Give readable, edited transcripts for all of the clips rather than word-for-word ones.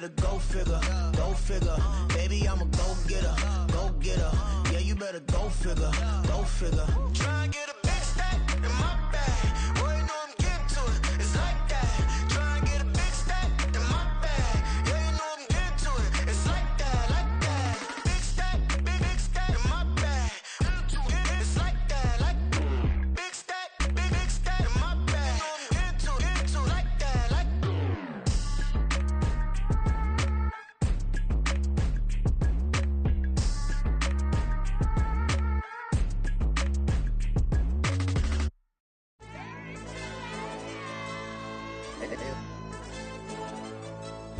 better go figure, go figure. Baby, I'm a go-getter, go-getter. Yeah, you better go figure, go figure. Try and get a big stack in my bag. Boy, you know I'm getting to it, it's like that. Try and get a big stack in my bag. Yeah, you know I'm getting to it, it's like that, like that. Big stack, big stack in my bag. It's like that, like big stack in my bag. You know I'm getting to it, like that, like.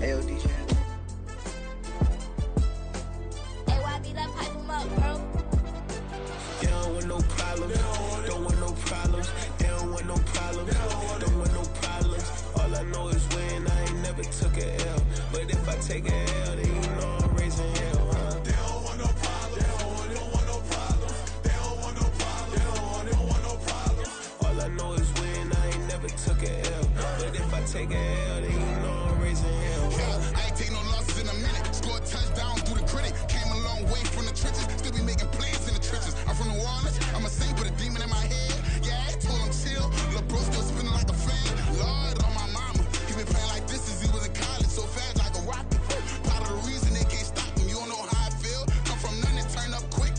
LD channel. AYB, let pipe him up, bro. They don't want no problems, don't want no problems. They don't want no problems, don't want no problems. All I know is win, I ain't never took a L. But if I take a L, then you know I'm raising hell, huh? They don't want no problems, they don't want no problems. They don't want no problems, they don't want no problems. All I know is win, I ain't never took a L. But if I take a L, then you know I'm raising hell. I ain't take no losses in a minute. Scored touchdown through the critic. Came a long way from the trenches. Still be making plays in the trenches. I'm from New Orleans. I'm a saint with a demon in my head. Yeah, I told him chill. Lil' bro still spinning like a fan. Lord on my mama. He been playing like this since he was in college. So fast like a rocket. Part of the reason they can't stop him. You don't know how I feel. Come from nothing, turn up quick.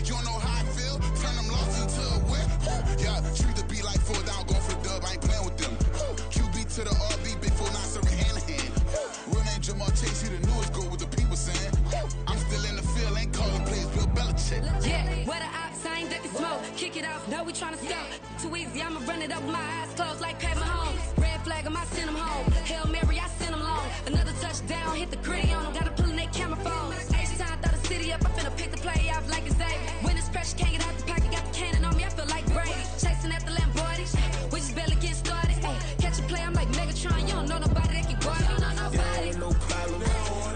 You don't know how I feel. Turn them losses into a whip. Yeah, treat the beat like 4 down. Going for the dub. I ain't playing with them. QB to the RB. Big 4 9 serving hand to hand. Real name Jamal Chase, he the newest go with the people saying. I'm still in the field, ain't calling plays, Bill Belichick. Yeah, where the ops, I ain't ducking smoke. Kick it off, know we tryna score. Too easy, I'ma run it up with my eyes closed like Pat Mahomes. Red flag, I send him home. Hail Mary, I send him long. Another touchdown, hit the gritty on him. Gotta pull in that camera phone. H-time, throw the city up, I finna pick the play off like it's Xavier. When it's pressure, can't get out the pocket, got the cannon on me, I feel like Brady. Chasing at the Lamborghini, we just barely getting started. Ay, catch a play, I'm like Megatron, you don't know nobody that can guard it. You don't know nobody. No problems,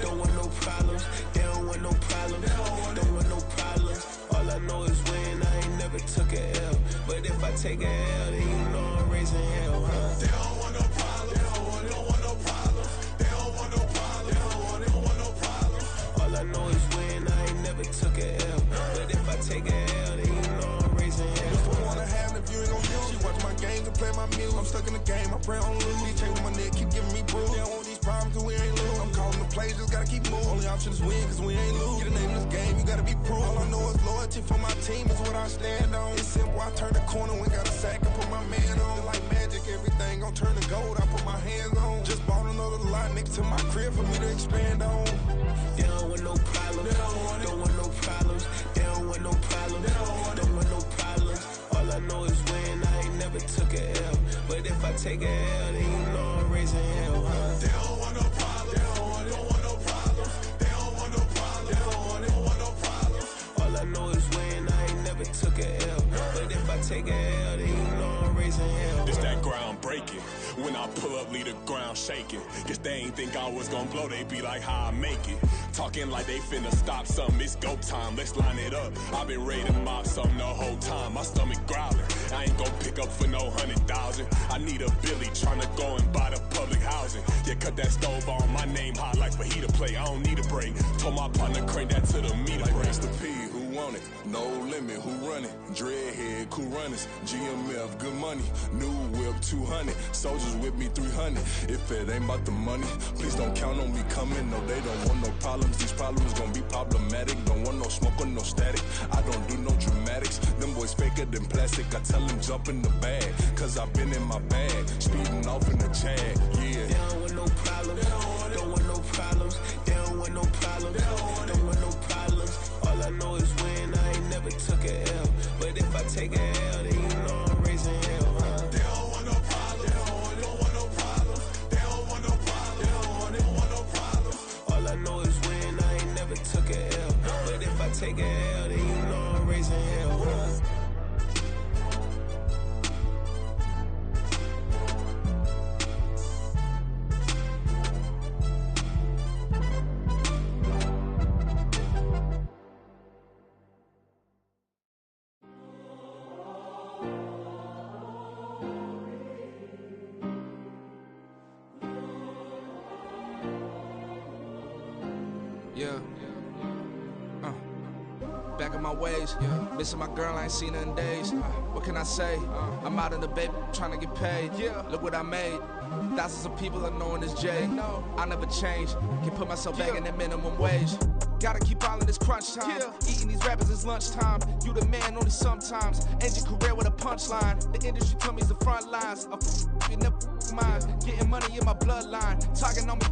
don't want no problems. They don't want no problems, don't want no problems. All I know is win, I ain't never took a L. But if I take a L, then you know I'm raising hell, huh? They don't want no problems, don't want no problems. They don't want no problems, they don't want no problems. All I know is win, I ain't never took a L. But if I take a L, then you know I'm raising hell. Just don't wanna have it if you ain't gon' use. She watch my games and play my music. I'm stuck in the game, I pray on lose. These chains on my neck keep giving me bruise. They don't want these problems cause we ain't lose. I'm calling the plays, just gotta keep moving. Only option is win cause we ain't lose. Get a name in this game, you gotta be proof. All I know is loyalty for my team is what I stand on. It's simple, I turn the corner when got a sack and put my man on. Like magic, everything gon' turn to gold, I put my hands on. Just bought another lot next to my crib for me to expand on. They don't want no problems, don't want no problems. They don't want no problems, don't want no problems. All I know is win, I ain't never took a L. But if I take a L, then you know I'm raising hell, huh? They don't want no problems, don't want no problems. They don't want no problems, don't want no problems. All I know is win, I ain't never took a L. But if I take a L, then you know I'm raising hell. It's that ground breaking. When I pull up, leave the ground shaking. Guess they ain't think I was gonna blow, they be like, how I make it. Talking like they finna stop something, it's go time, let's line it up. I've been ready to mop something the whole time, my stomach growling. I ain't gon' pick up for no 100,000. I need a Billy tryna go and buy the public housing. Yeah, cut that stove on, my name hot like fajita play. I don't need a break. Told my partner crank that to the meter like break. Mr. P, who want it? No limit, who run it? Dreadhead, cool runners. GMF, good money. New whip, 200. Soldiers with me, 300. If it ain't about the money, please don't count on me coming. No, they don't want no problems. These problems gon' be problematic. Don't want no smoke or no static. I don't do no dramatics. Them boys faker than plastic. I tell them jump in the bag, cause I've been in my bag. Speeding off in the Jag, yeah. They don't want no problems, don't want no problems. They don't want no problems, don't want no problems. All I know is win, I ain't never took a L. But if I take a L, then you know I'm raising hell, huh? They don't want no problems, don't want no problems. They don't want no problems, don't want no problems. All I know is win, I ain't never took a L. But if I take a L, then you know I'm raising hell, huh? Yeah. Back in my ways, missing my girl, I ain't seen her in days. What can I say? I'm out in the baby, trying to get paid. Look what I made. Thousands of people are knowing this Jay. I never change. Can put myself back in that minimum wage. Gotta keep all in this crunch time. Eating these rappers is lunchtime. You the man only sometimes. End your career with a punchline. The industry told me it's the front lines. You never mine. Getting money in my bloodline. Talking on me,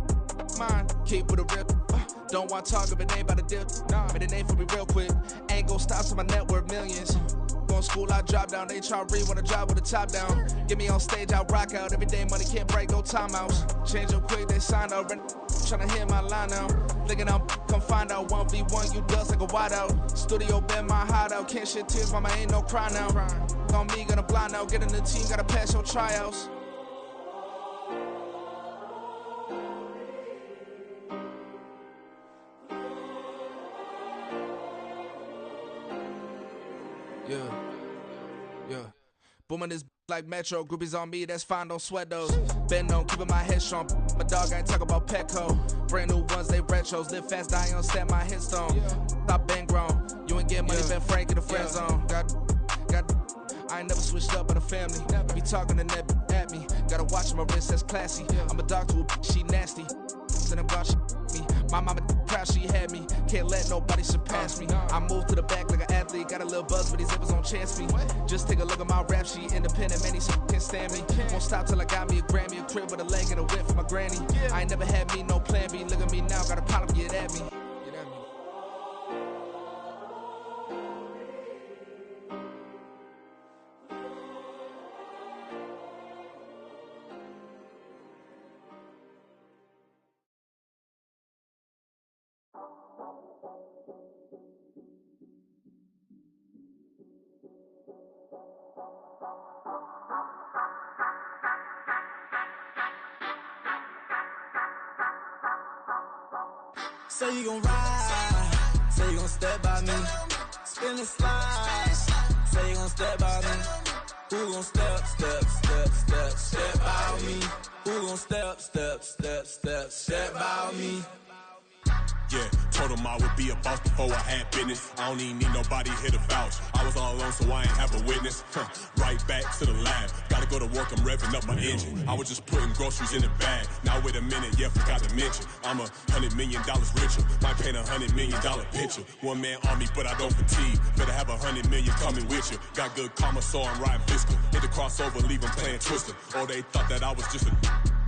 mine. Keep with a rip. Don't want to talk if it ain't about a dip. But it ain't for me real quick. Ain't gon' stop till my net worth millions. Going school, I drop down. They try to read when I drive with the top down. Get me on stage, I rock out. Every day money can't break, no timeouts. Change them quick, they signed out. Tryna hear my line now. Thinking I'm come find out 1v1, you dust like a wideout. Studio been my hideout. Can't shed tears, mama ain't no cry now. On me, gonna blind out. Get in the team, gotta pass your tryouts. Yeah. Booming this like Metro, groupies on me, that's fine, don't sweat those. Been on, keeping my head strong. My dog, I ain't talk about Petco. Brand new ones, they retros. Live fast, die on set, my headstone. Stop been grown. You ain't getting money, been Frank in the friend zone. I ain't never switched up on the family. Be talking to that at me. Gotta watch my wrist, that's classy. I'm a dog to a she nasty. Then I'm gone, she me. My mama proud she had me. Can't let nobody surpass me. I move to the back like an athlete. Got a little buzz, but these zippers don't chance me. Just take a look at my rap sheet. Independent, man, these can't stand me. Won't stop till I got me a Grammy, a crib with a leg and a whip for my granny. I ain't never had me no plan B. Look at me now, got a problem, get at me. Say you gon' ride, say you gon' step by me, spin and slide, say you gon' step by me, who gon' step by me, who gon' step by me. Yeah, told him I would be a boss before I had business. I don't even need nobody here to vouch. I was all alone, so I ain't have a witness. Right back to the lab. Gotta go to work, I'm revving up my engine. I was just putting groceries in the bag. Now wait a minute, yeah, forgot to mention. I'm $100 million richer. Might paint $100 million picture. One man army, but I don't fatigue. Better have 100 million coming with you. Got good karma, so I'm riding fiscal. Hit the crossover, leave them playing Twister. Oh, they thought that I was just a...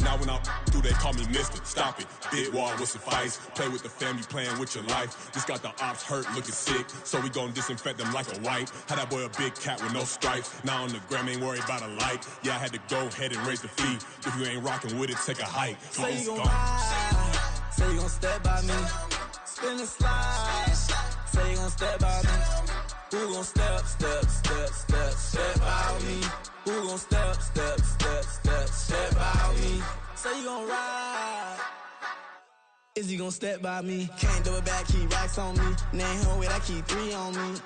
Now when I do, they call me Mister. Stop it. Big wall with suffice. Play with the family, playing with your life. This got the ops hurt, looking sick. So we gon' disinfect them like a wipe. Had that boy a big cat with no stripes. Now on the gram, ain't worried about a light. Yeah, I had to go ahead and raise the fee. If you ain't rocking with it, take a hike. Say you gon' ride, say you gon' step by me, spin and slide. Say you gon' step by me, who gon' step by me, who gon' step by me. Say you gon' ride, is you gon' step by me? Can't do it back, keep racks on me. Name home with I keep 3 on me.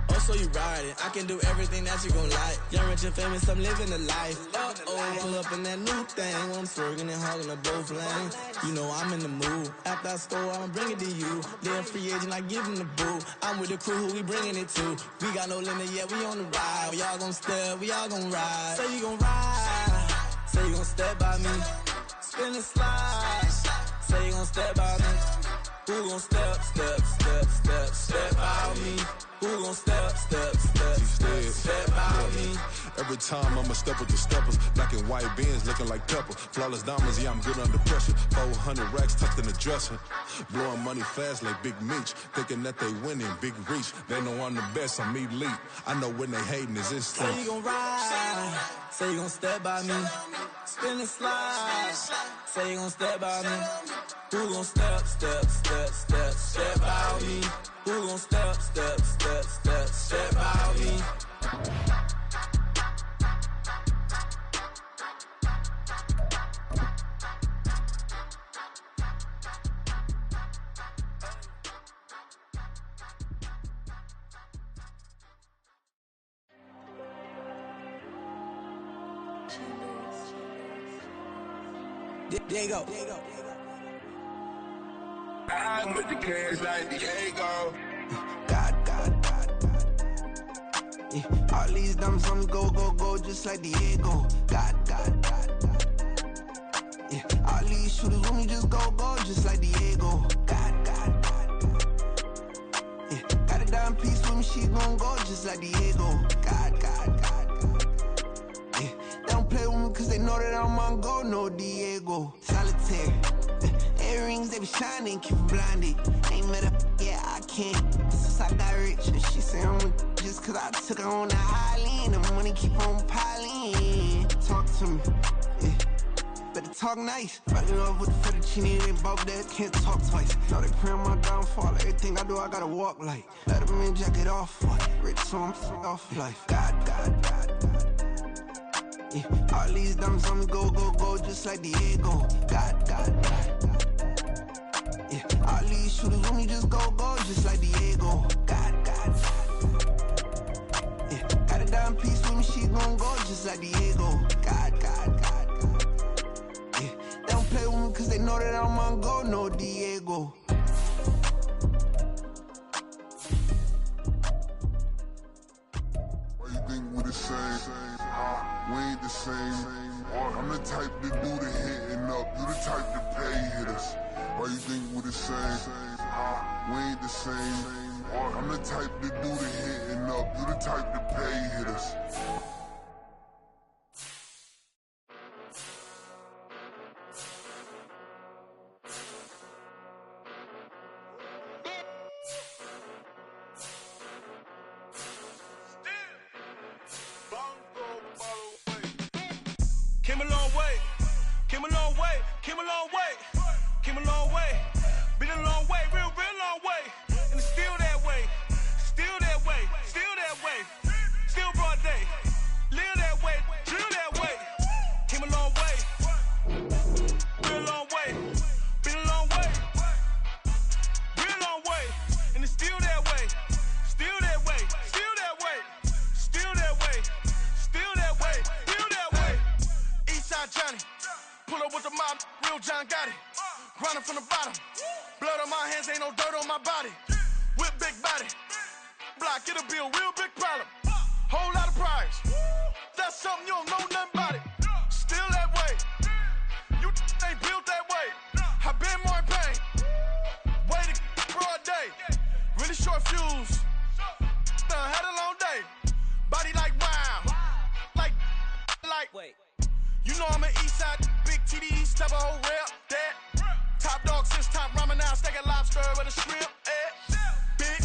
Oh, so you riding? I can do everything that you gon' like. Young, rich, and famous, I'm living the life. Pull up in that new thing when I'm swerving and hogging the both lanes. You know I'm in the mood. After I score, I'ma bring it to you. They're a free agent, I give them the boo. I'm with the crew, who we bringing it to. We got no limit, yeah, we on the ride. We all gon' step, we all gon' ride. Say you gon' ride, say you gon' step by me, spin and slide. Say you gon' step by me, who gon' step by me? Who gon' step by me? Every time I'ma step with the steppers. Black and white beans looking like pepper. Flawless diamonds, yeah, I'm good under pressure. 400 racks tucked in the dresser. Blowing money fast like Big Meech. Thinking that they winning, big reach. They know I'm the best, I'm elite. I know when they hating is instinct. Say you gon' ride, say you gon' step by me, spin and slide. Say you gon' step by me, who gon' step by me? Who gon' step by me? There you go. I put the cash like Diego. Yeah, all these dumb songs go, go, go, just like Diego. God. Yeah, all these shooters with me just go, go, just like Diego. God. Yeah, got a dime piece with me, she gon' go, just like Diego. God. Yeah, they don't play with me cause they know that I'm on go, no Diego. Solitaire. Earrings, they be shining, keep blinded. Ain't met up, yeah, I can't. Since I got rich, and she say I'm just cause I took her on the island. The money keep on piling. Talk to me, yeah. Better talk nice. Fucking up with the fettuccine, ain't about that, can't talk twice. Now they pray on my downfall, everything I do, I gotta walk like. Let them in, jacket off, rich, so I'm off life. God. Yeah, all these dumb songs go, go, go, just like Diego. God. Yeah, all these shooters with me just go, go, just like Diego. God. Yeah, got a dime piece with me, she gon' go, just like Diego. God. Yeah, they don't play with me cause they know that I'm on go, no Diego. Why you think we the same? We ain't the same. I'm the type to do the hitting up, you the type to pay hitters. Why you think we the same? We ain't the same. I'm the type to do the hitting up, you the type to pay hitters. Came a long way, came a long way, came a long way, came a long way. Been a long way, real long way. And it's still that way, still that way, still that way. Still broad day, live that way, drill that way. Came a long way, real long way. Been a long way, real long way. And it's still that way, still that way, still that way, still that way, still that way, still that way. Eastside Johnny, pull up with the mob, real John got it. Grinding from the bottom, blood on my hands, ain't no dirt on my body. Whip big body, block, get a bill, real big problem. Whole lot of prize, that's something you don't know nothing about it. Still that way, you ain't built that way. I been more in pain, way to broad day. Really short fuse, had a long day. Body like wow, like. Wait. You know I'm an east side, big TD, step a whole rep, that. Top dog since top ramen now, stack a lobster with a shrimp, Big,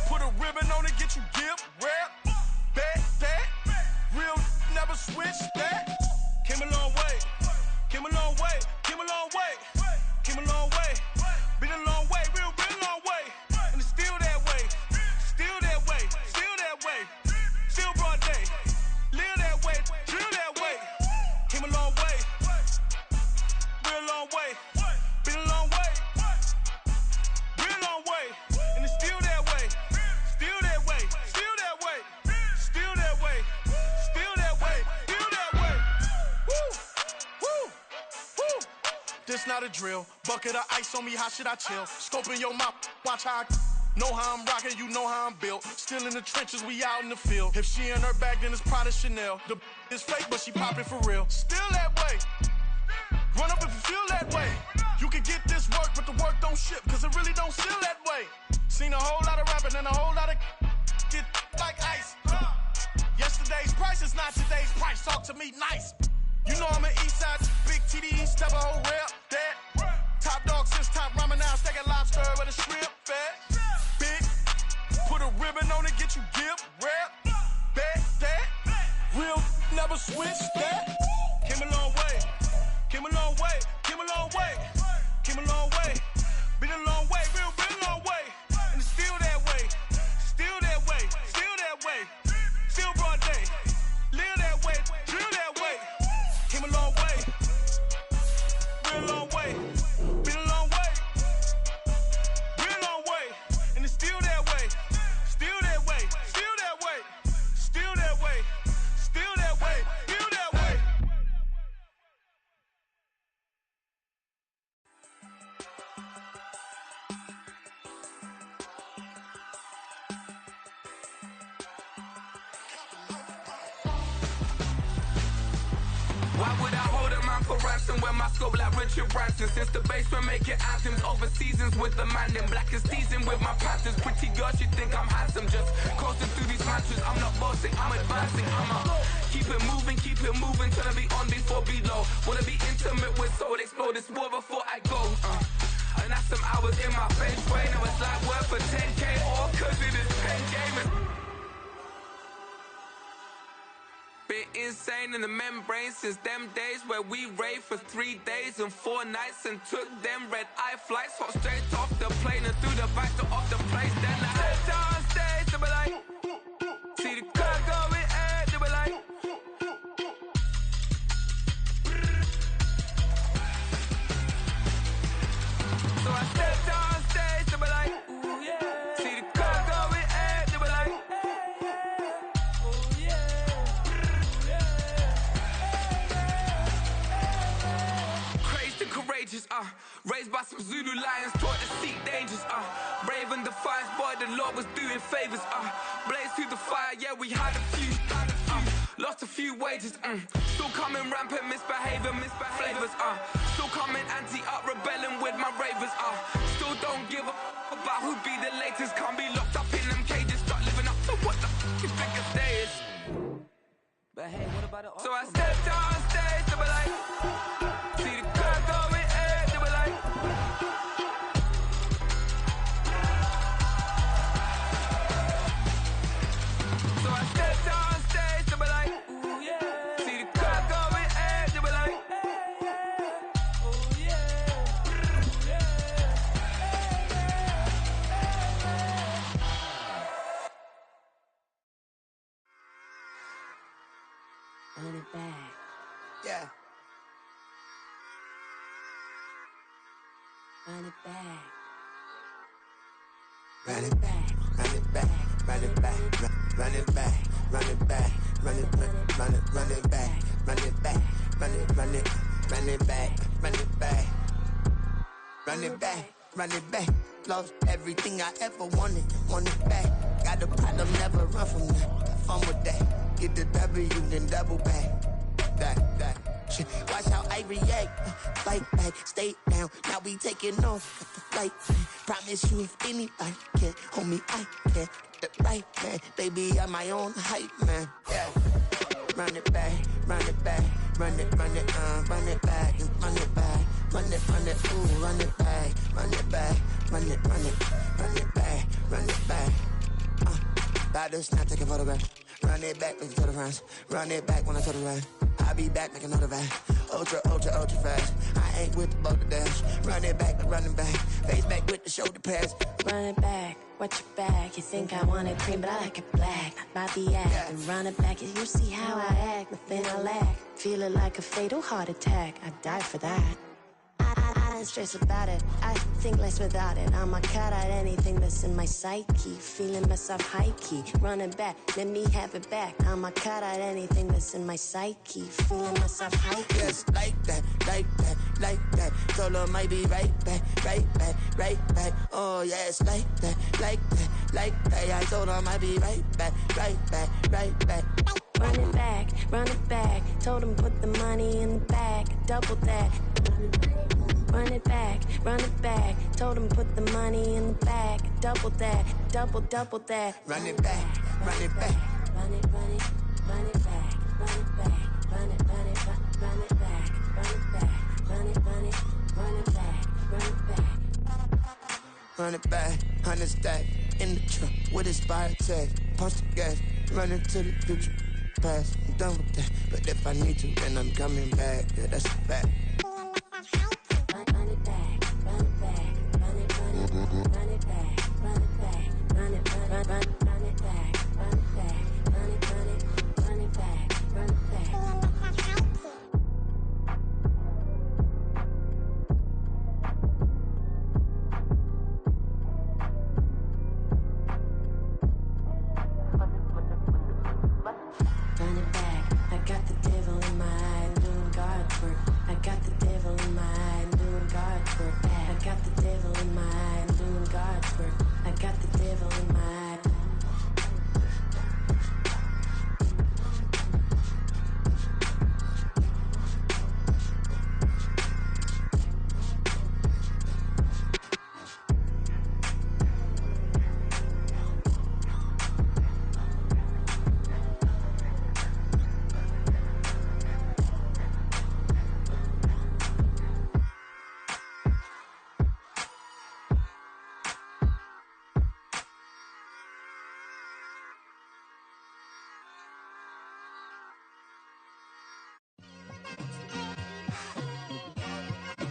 put a ribbon on it, get you give, rep, bet, that. Real, never switch, that. Came a long way, came a long way, came a long way, came a long way. Been a long way, real long way. And it's still that way, still that way, still that way. Still broad day, live that way, drill that way. Came a long way, real long way. Been a long way, real long way. And it's still that way, still that way, still that way, still that way, still that way, still that way. Woo, woo, woo. This not a drill, bucket of ice on me, how should I chill? Scoping your mouth, watch how I know how I'm rocking, you know how I'm built. Still in the trenches, we out in the field. If she in her bag, then it's Prada Chanel. The is fake, but she poppin' for real. Still that way. Run up if you feel that way. You can get this work, but the work don't ship, cause it really don't feel that way. Seen a whole lot of rapping and a whole lot of get like ice. Yesterday's price is not today's price. Talk to me nice. You know I'm an east side, big TD, step a whole rep, that. Top dog since top ramen now, stack a lobster with a shrimp, fat. Big, put a ribbon on it, get you give, rep, bet, that. Real, never switch, that. Came a long way, came a long way, came a long way, came a long way. Been a long way, real long way. And it's still that way, still that way, still that way. Still broad day, live that way, drill that way. Came a long way, real long way. Been a long way, real long way. And it's still that way, still that way, still that way, still that way, still that way, still that way. Why would I hold a man for ransom when my scope like Richard Branson? Since the basement making anthems over seasons with the man in black is teasing with my panthers. Pretty girl, she think I'm handsome. Just coasting through these mantras. I'm not bossing, I'm advancing. Keep it moving till I be on before below. Wanna be intimate with soul, explore this war before I go. And that's some hours in my bench brain. Now it's like work for 10K all cause it is pen gaming. Been insane in the membrane since them days where we raved for 3 days and 4 nights and took them red-eye flights. Hop straight off the plane and through the back door of the place. Then I head down stage to be like, see the crowd going air to be like. So I step down stage to be like, ooh yeah. See the crowd going air to be like, ooh yeah. Crazed and courageous, raised by some Zulu lions, taught to seek dangers, brave and defiant, boy, the Lord was doing favors, blaze through the fire, yeah, we had a few, lost a few wages, still coming rampant, misbehaving, flavors, still coming anti-up, rebelling with my ravers, still don't give a about who be the latest, can't be locked up in them cages, start living up to what the you think a day is. But hey, what about the so I stepped down stage to be like, see the crowd going air to be like. So I stepped down stage to be like, ooh yeah. See the crowd going air to be like, ooh yeah. Run it back. Yeah. Run it back. Run it back, run it back, run it back, run it back, run it back, run it back, run it back, run it back, run it back, run it back, run it back, run it back. Lost everything I ever wanted it back. Got a problem, never run from that. Have fun with that. Get the W, then double back. That. Shit. Watch how I react. Fight back, stay down. Now we taking off at the flight. Promise you if anybody can, homie, I can. Get the right man, baby, I'm my own hype man. Yeah. Run it back, run it back, run it, run it back, and run it back, run it, ooh, run it back, run it back, run it back, run it back. About to snap, take a photograph. Run it back, make it to the friends. Run it back when I turn around. I'll be back, make another van. Ultra fast. I ain't with the boat to dash. Run it back, running back. Face back with the shoulder pads. Run it back, watch your back. You think I want it cream, but I like it black. Not the act, Yeah. and run it back. You see how I act, nothing I lack. Feeling like a fatal heart attack. I'd die for that. I don't stress about it. I think less without it. I'ma cut out anything that's in my psyche. Feeling myself high key. Running back, let me have it back. I'ma cut out anything that's in my psyche. Feeling myself high key. Yes, like that. Told her might be right back. Oh, yes, like that. I told her might be right back. Run it back. Told him put the money in the bag. Double that. Run it back. Told him put the money in the bag. Double that. Double that. Run it back. Run it back. Run it back. Run it back. Run it back. Run it back. Run it back. Run it back, 100 stack in the truck with expired tag. Punch the gas, running to the future. Past, I'm done with that. But if I need to, then I'm coming back. Yeah, that's a fact. Run it back, run it back, run it back, run it back, run it back, run it back, run it back, run it back, run it back, run it back. Run it back, I got the devil in my eye, doing God's work. I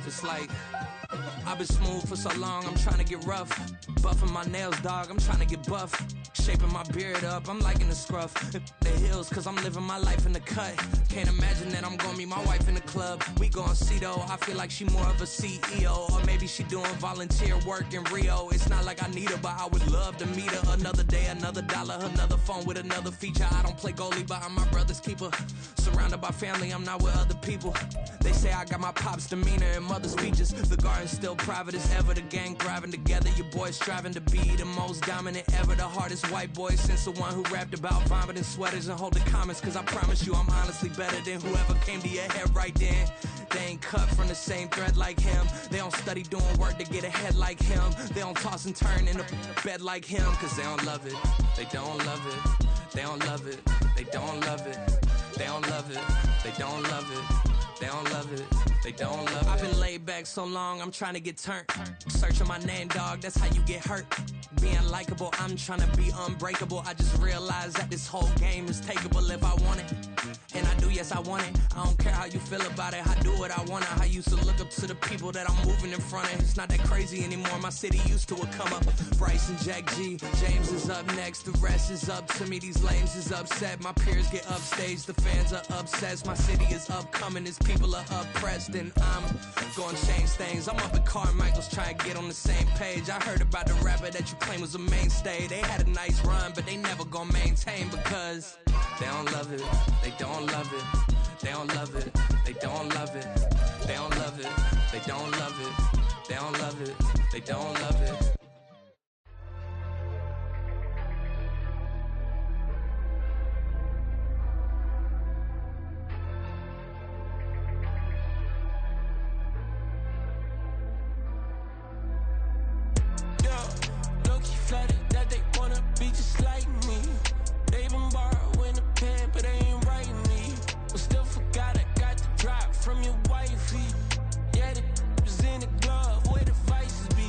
It's like I've been smooth for so long, I'm trying to get rough. Buffing my nails, dog, I'm trying to get buff. Shaping my beard up, I'm liking the scruff. The hills, cause I'm living my life in the cut. Can't imagine that I'm gonna meet my wife in the club. We gon' see though, I feel like she more of a CEO. Or maybe she doing volunteer work in Rio. It's not like I need her, but I would love to meet her. Another day, another dollar, another phone with another feature. I don't play goalie, but I'm my brother's keeper. Surrounded by family, I'm not with other people. They say I got my pop's demeanor and mother's features. The garden's still private as ever, the gang thriving together. Your boy striving to be the most dominant ever. The hardest white boy since the one who rapped about vomiting sweaters and hold the comments. Cause I promise you I'm honestly better than whoever came to your head right then. They ain't cut from the same thread like him. They don't study doing work to get ahead like him. They don't toss and turn in the bed like him. Cause they don't love it, they don't love it. They don't love it, they don't love it. They don't love it, they don't love it. They don't love it, they don't love it. I've been laid back so long, I'm trying to get turned. Searching my name, dog, that's how you get hurt. Being likable, I'm trying to be unbreakable. I just realized that this whole game is takeable if I want it. And I do, yes, I want it. I don't care how you feel about it, I do what I want it. I used to look up to the people that I'm moving in front of. It's not that crazy anymore, my city used to a come up. Bryce and Jack G, James is up next. The rest is up to me, these lames is upset. My peers get upstage, the fans are obsessed. My city is upcoming, these people are oppressed. And I'm gonna change things. I'm up at Carmichael's trying to get on the same page. I heard about the rapper that you claim was a mainstay. They had a nice run, but they never gonna maintain because they don't love it, they don't love it, they don't love it, they don't love it, they don't love it, they don't love it, they don't love it, they don't love it. Flattered that they wanna be just like me. They been borrowing a pen, but they ain't writing me. But still forgot I got the drop from your wifey. Yeah, the was in the glove where the vices be.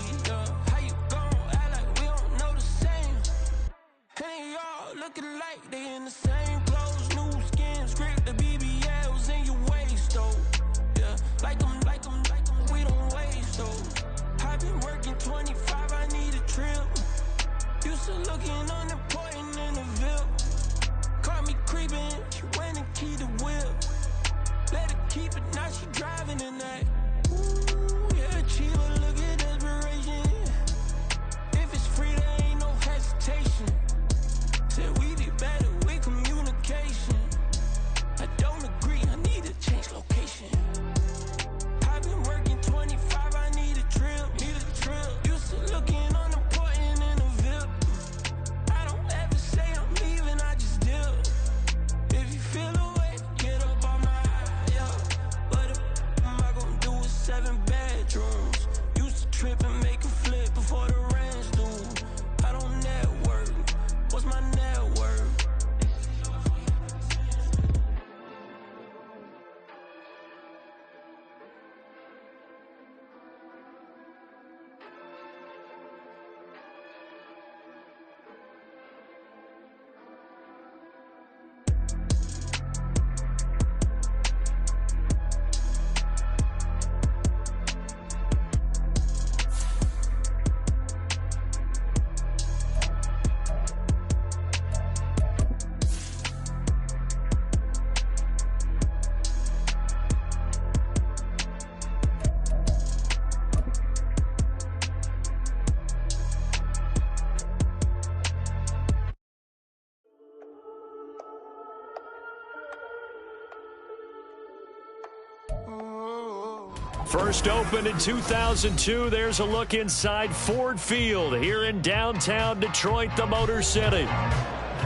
How you gon' act like we don't know the same? Hey, y'all looking like they in the same clothes, new skin, script, the BBLs in your waist, though. Yeah, like them, we don't waste, though. I've been working 25, I need a trip. Used to looking unimportant in the Ville. Caught me creeping, she went and keyed the whip. Let her keep it, now she driving in that. Ooh, yeah, Chiva, look at desperation. If it's free, there ain't no hesitation. Said we be better with communication. I don't agree, I need to change location. I've been working 25, I need a trip, Used to looking unimportant in the Ville. I don't ever say I'm leaving, I just deal. If you feel away, get up on my yeah. What am I gonna do with 7 bedrooms? Used to trip and make a flip before the rent's due. I don't network, what's my net worth? First opened in 2002, there's a look inside Ford Field here in downtown Detroit, the Motor City.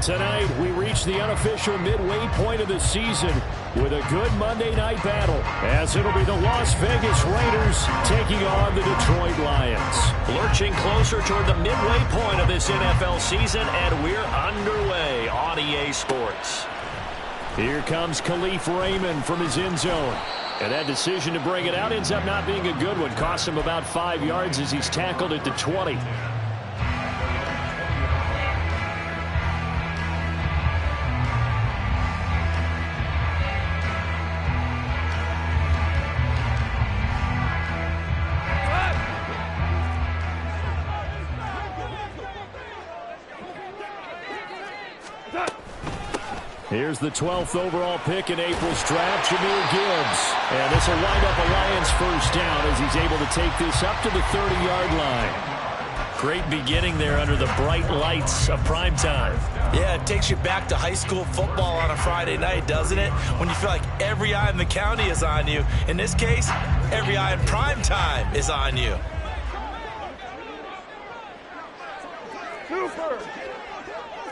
Tonight, we reach the unofficial midway point of the season with a good Monday night battle, as it'll be the Las Vegas Raiders taking on the Detroit Lions. Lurching closer toward the midway point of this NFL season, and we're underway on EA Sports. Here comes Khalif Raymond from his end zone. And that decision to bring it out ends up not being a good one. Costs him about 5 yards as he's tackled at the 20. Here's the 12th overall pick in April's draft, Jahmyr Gibbs. And this will wind up a Lions first down as he's able to take this up to the 30-yard line. Great beginning there under the bright lights of primetime. Yeah, it takes you back to high school football on a Friday night, doesn't it? When you feel like every eye in the county is on you. In this case, every eye in primetime is on you.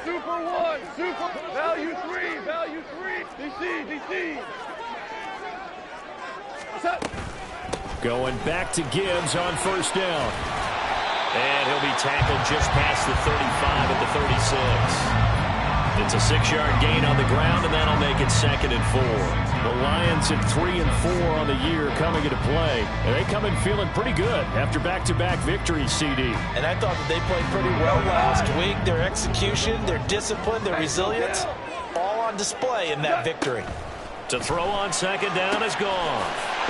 Super 1, super, value 3, DC. What's up? Going back to Gibbs on first down. And he'll be tackled just past the 35 at the 36. It's a 6-yard gain on the ground, and that'll make it 2nd and 4. The Lions at 3 and 4 on the year coming into play. And they come in feeling pretty good after back-to-back victories, CD. And I thought that they played pretty well last week. Their execution, their discipline, their resilience, all on display in that victory. To throw on second down is gone.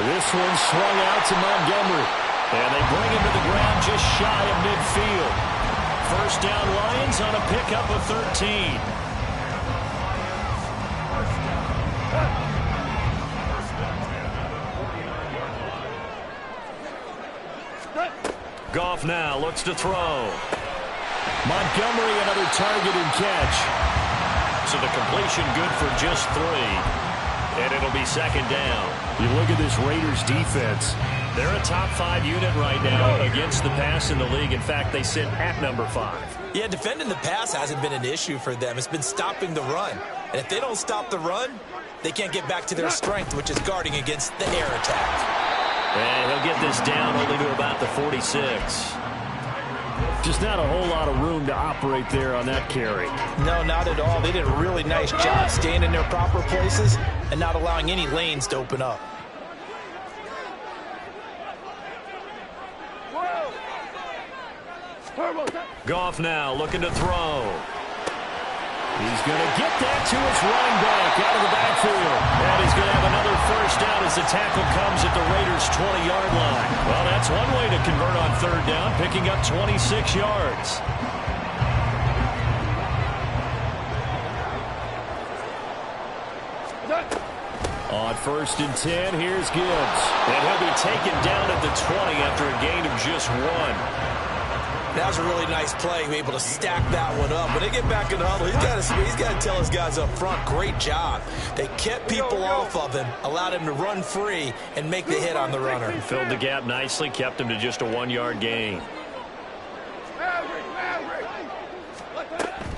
This one swung out to Montgomery. And they bring him to the ground just shy of midfield. First down Lions on a pickup of 13. Goff now looks to throw. Montgomery another target and catch. So the completion good for just 3. And it'll be second down. You look at this Raiders defense. They're a top 5 unit right now against the pass in the league. In fact, they sit at number 5. Yeah, defending the pass hasn't been an issue for them. It's been stopping the run. And if they don't stop the run, they can't get back to their strength, which is guarding against the air attack. And he'll get this down only to about the 46. Just not a whole lot of room to operate there on that carry. No, not at all. They did a really nice job staying in their proper places and not allowing any lanes to open up. Goff now looking to throw. He's going to get that to his running back out of the backfield. And he's going to have another first down as the tackle comes at the Raiders' 20-yard line. Well, that's one way to convert on third down, picking up 26 yards. On first and 10, here's Gibbs. And he'll be taken down at the 20 after a gain of just 1. That was a really nice play, able to stack that one up. When they get back in the huddle, he's got to tell his guys up front, great job. They kept people off of him, allowed him to run free, and make the hit on the runner. Filled the gap nicely, kept him to just a 1-yard gain.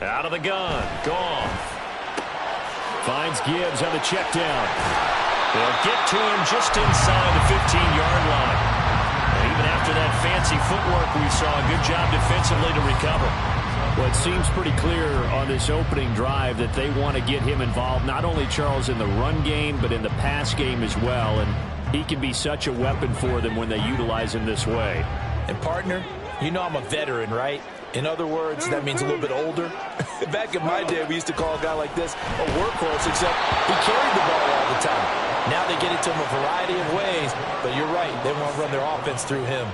Out of the gun, Goff. Finds Gibbs on the check down. They'll get to him just inside the 15-yard line. Even after that fancy footwork we saw, a good job defensively to recover. Well, it seems pretty clear on this opening drive that they want to get him involved, not only, Charles, in the run game, but in the pass game as well. And he can be such a weapon for them when they utilize him this way. And, partner, you know I'm a veteran, right? In other words, that means a little bit older. Back in my day, we used to call a guy like this a workhorse, except he carried the ball all the time. Now they get it to him a variety of ways, but you're right, they want to run their offense through him.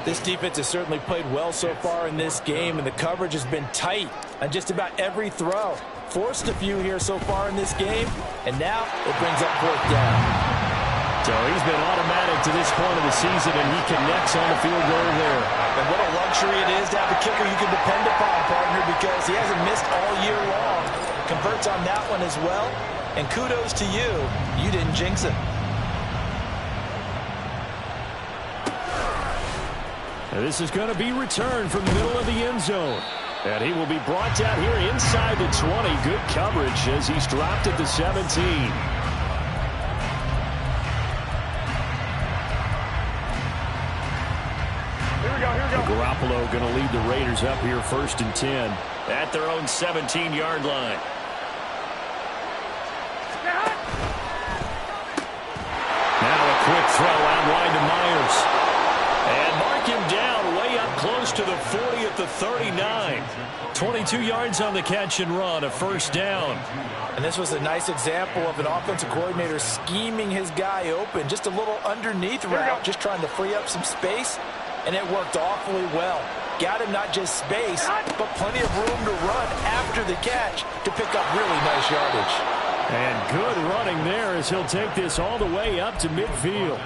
This defense has certainly played well so far in this game, and the coverage has been tight on just about every throw. Forced a few here so far in this game, and now it brings up fourth down. So he's been automatic to this point of the season, and he connects on the field goal there. And what a luxury it is to have a kicker you can depend upon, partner, because he hasn't missed all year long. Converts on that one as well. And kudos to you. You didn't jinx it. And this is going to be returned from the middle of the end zone. And he will be brought down here inside the 20. Good coverage as he's dropped at the 17. Garoppolo going to lead the Raiders up here first and 10 at their own 17-yard line. Now a quick throw out wide to Myers. And mark him down way up close to the 40 at the 39. 22 yards on the catch and run, a first down. And this was a nice example of an offensive coordinator scheming his guy open. Just a little underneath route, just trying to free up some space. And it worked awfully well. got him not just space, but plenty of room to run after the catch to pick up really nice yardage. And good running there as he'll take this all the way up to midfield.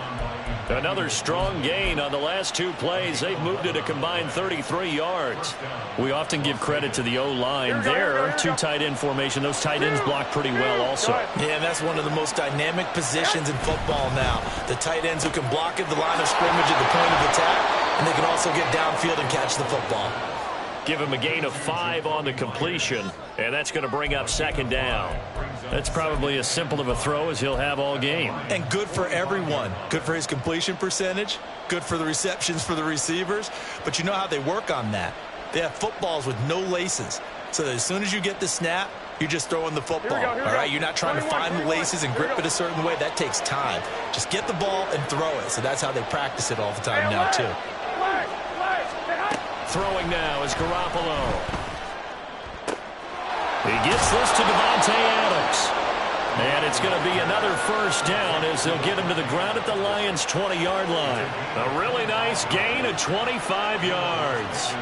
Another strong gain on the last two plays. They've moved it a combined 33 yards. We often give credit to the O-line there. Two tight end formation. Those tight ends block pretty well also. Yeah, and that's one of the most dynamic positions in football now. The tight ends who can block at the line of scrimmage at the point of attack, and they can also get downfield and catch the football. Give him a gain of 5 on the completion, and that's going to bring up second down. That's probably as simple of a throw as he'll have all game. And good for everyone. Good for his completion percentage. Good for the receptions for the receivers. But you know how they work on that. They have footballs with no laces. So that as soon as you get the snap, you're just throwing the football. All right, you're not trying to find the laces and grip it a certain way. That takes time. Just get the ball and throw it. So that's how they practice it all the time now, too. Throwing now is Garoppolo. He gets this to Davante Adams. And it's going to be another first down as they'll get him to the ground at the Lions' 20-yard line. A really nice gain of 25 yards.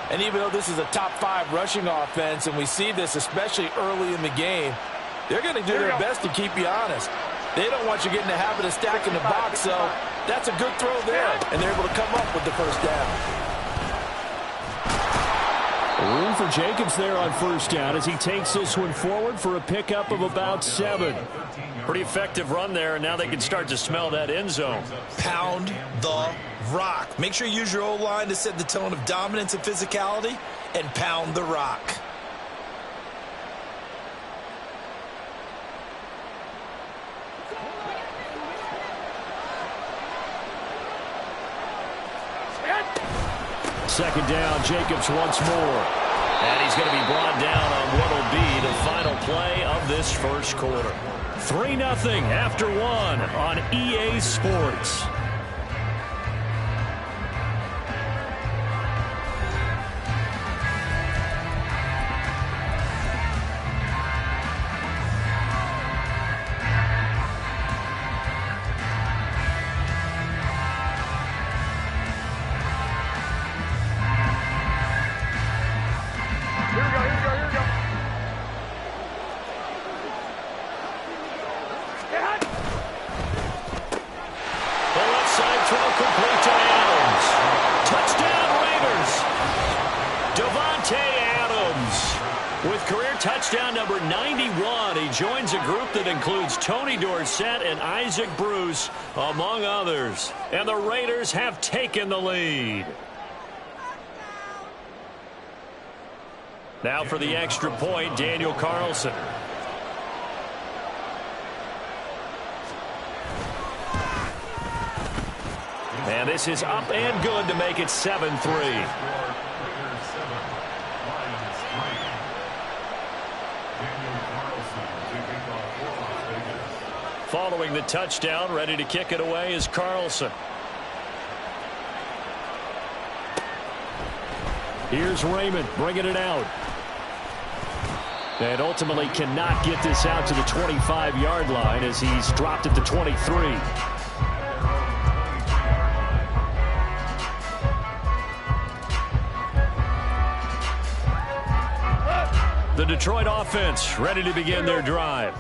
And even though this is a top 5 rushing offense, and we see this especially early in the game, they're going to do their best to keep you honest. They don't want you getting the habit of stacking the box, so that's a good throw there. And they're able to come up with the first down. Room for Jacobs there on first down as he takes this one forward for a pickup of about 7. Pretty effective run there, and now they can start to smell that end zone. Pound the rock. Make sure you use your O-line to set the tone of dominance and physicality, and pound the rock. Second down, Jacobs once more. And he's going to be brought down on what will be the final play of this first quarter. 3-0 after 1 on EA Sports. Touchdown number 91. He joins a group that includes Tony Dorsett and Isaac Bruce, among others. And the Raiders have taken the lead. Now for the extra point, Daniel Carlson. And this is up and good to make it 7-3. Following the touchdown, ready to kick it away is Carlson. Here's Raymond bringing it out. And ultimately cannot get this out to the 25-yard line as he's dropped at the 23. The Detroit offense ready to begin their drive.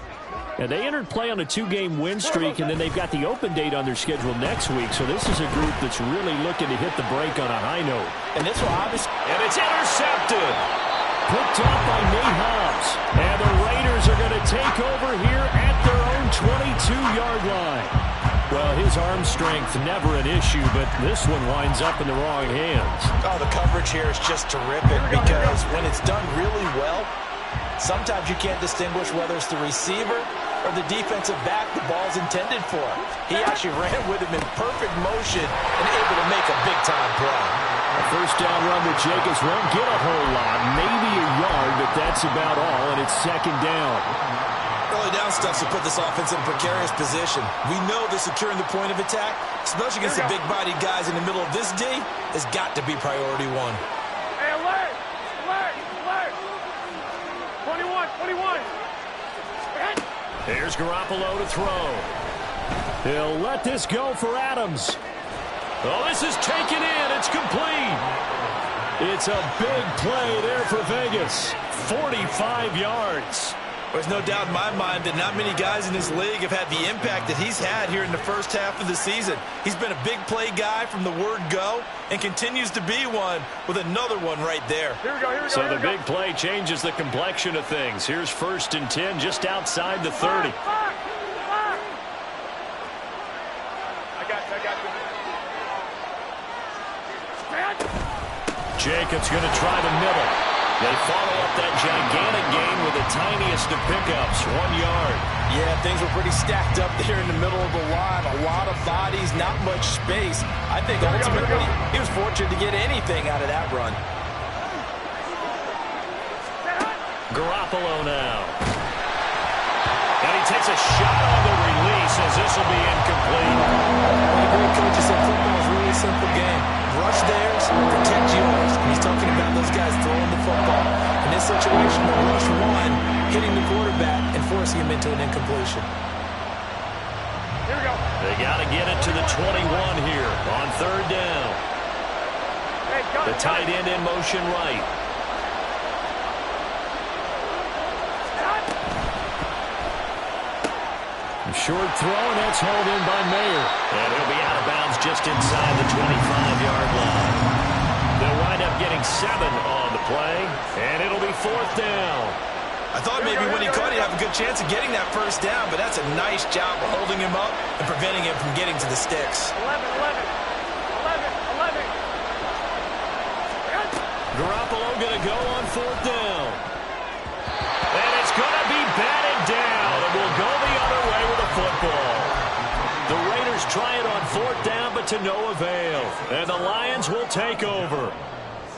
And they entered play on a 2-game win streak, and then they've got the open date on their schedule next week. So this is a group that's really looking to hit the break on a high note. And this will obviously... And it's intercepted. Picked off by Nate Hobbs. And the Raiders are going to take over here at their own 22-yard line. Well, his arm strength never an issue, but this one winds up in the wrong hands. Oh, the coverage here is just terrific because when it's done really well, sometimes you can't distinguish whether it's the receiver or the defensive back the ball's intended for. He actually ran with him in perfect motion and able to make a big-time play. A first down run with Jacobs won't get a whole lot, maybe a yard, but that's about all, and it's second down. Early down stuff to put this offense in a precarious position. We know that securing the point of attack, especially against the big-bodied guys in the middle of this D, has got to be priority one. Hey, alert! Alert! Alert! 21! Here's Garoppolo to throw. He'll let this go for Adams. Oh, this is taken in. It's complete. It's a big play there for Vegas. 45 yards. There's no doubt in my mind that not many guys in this league have had the impact that he's had here in the first half of the season. He's been a big play guy from the word go and continues to be one with another one right there. Here we go. So the big play changes the complexion of things. Here's 1st and 10 just outside the 30. Jacobs going to try the middle. They follow up that gigantic gain with the tiniest of pickups, 1 yard. Yeah, things were pretty stacked up there in the middle of the line. A lot of bodies, not much space. I think ultimately he was fortunate to get anything out of that run. Garoppolo now. And he takes a shot on the release as this will be incomplete. One great coach said football is a really simple game. Rush theirs, protect yours. And he's talking about those guys throwing the football. In this situation, the rush one, hitting the quarterback and forcing him into an incompletion. Here we go. They got to get it to the 21 here on 3rd down. The tight end in motion right. Short throw, and that's hauled in by Mayer. And he'll be out of bounds just inside the 25-yard line. They'll wind up getting 7 on the play, and it'll be 4th down. I thought maybe when he caught, he'd have a good chance of getting that 1st down, but that's a nice job of holding him up and preventing him from getting to the sticks. 11. Garoppolo going to go on 4th down. And it's going to be batted down, and we'll go the other way with the football. The Raiders try it on 4th down, but to no avail. And the Lions will take over.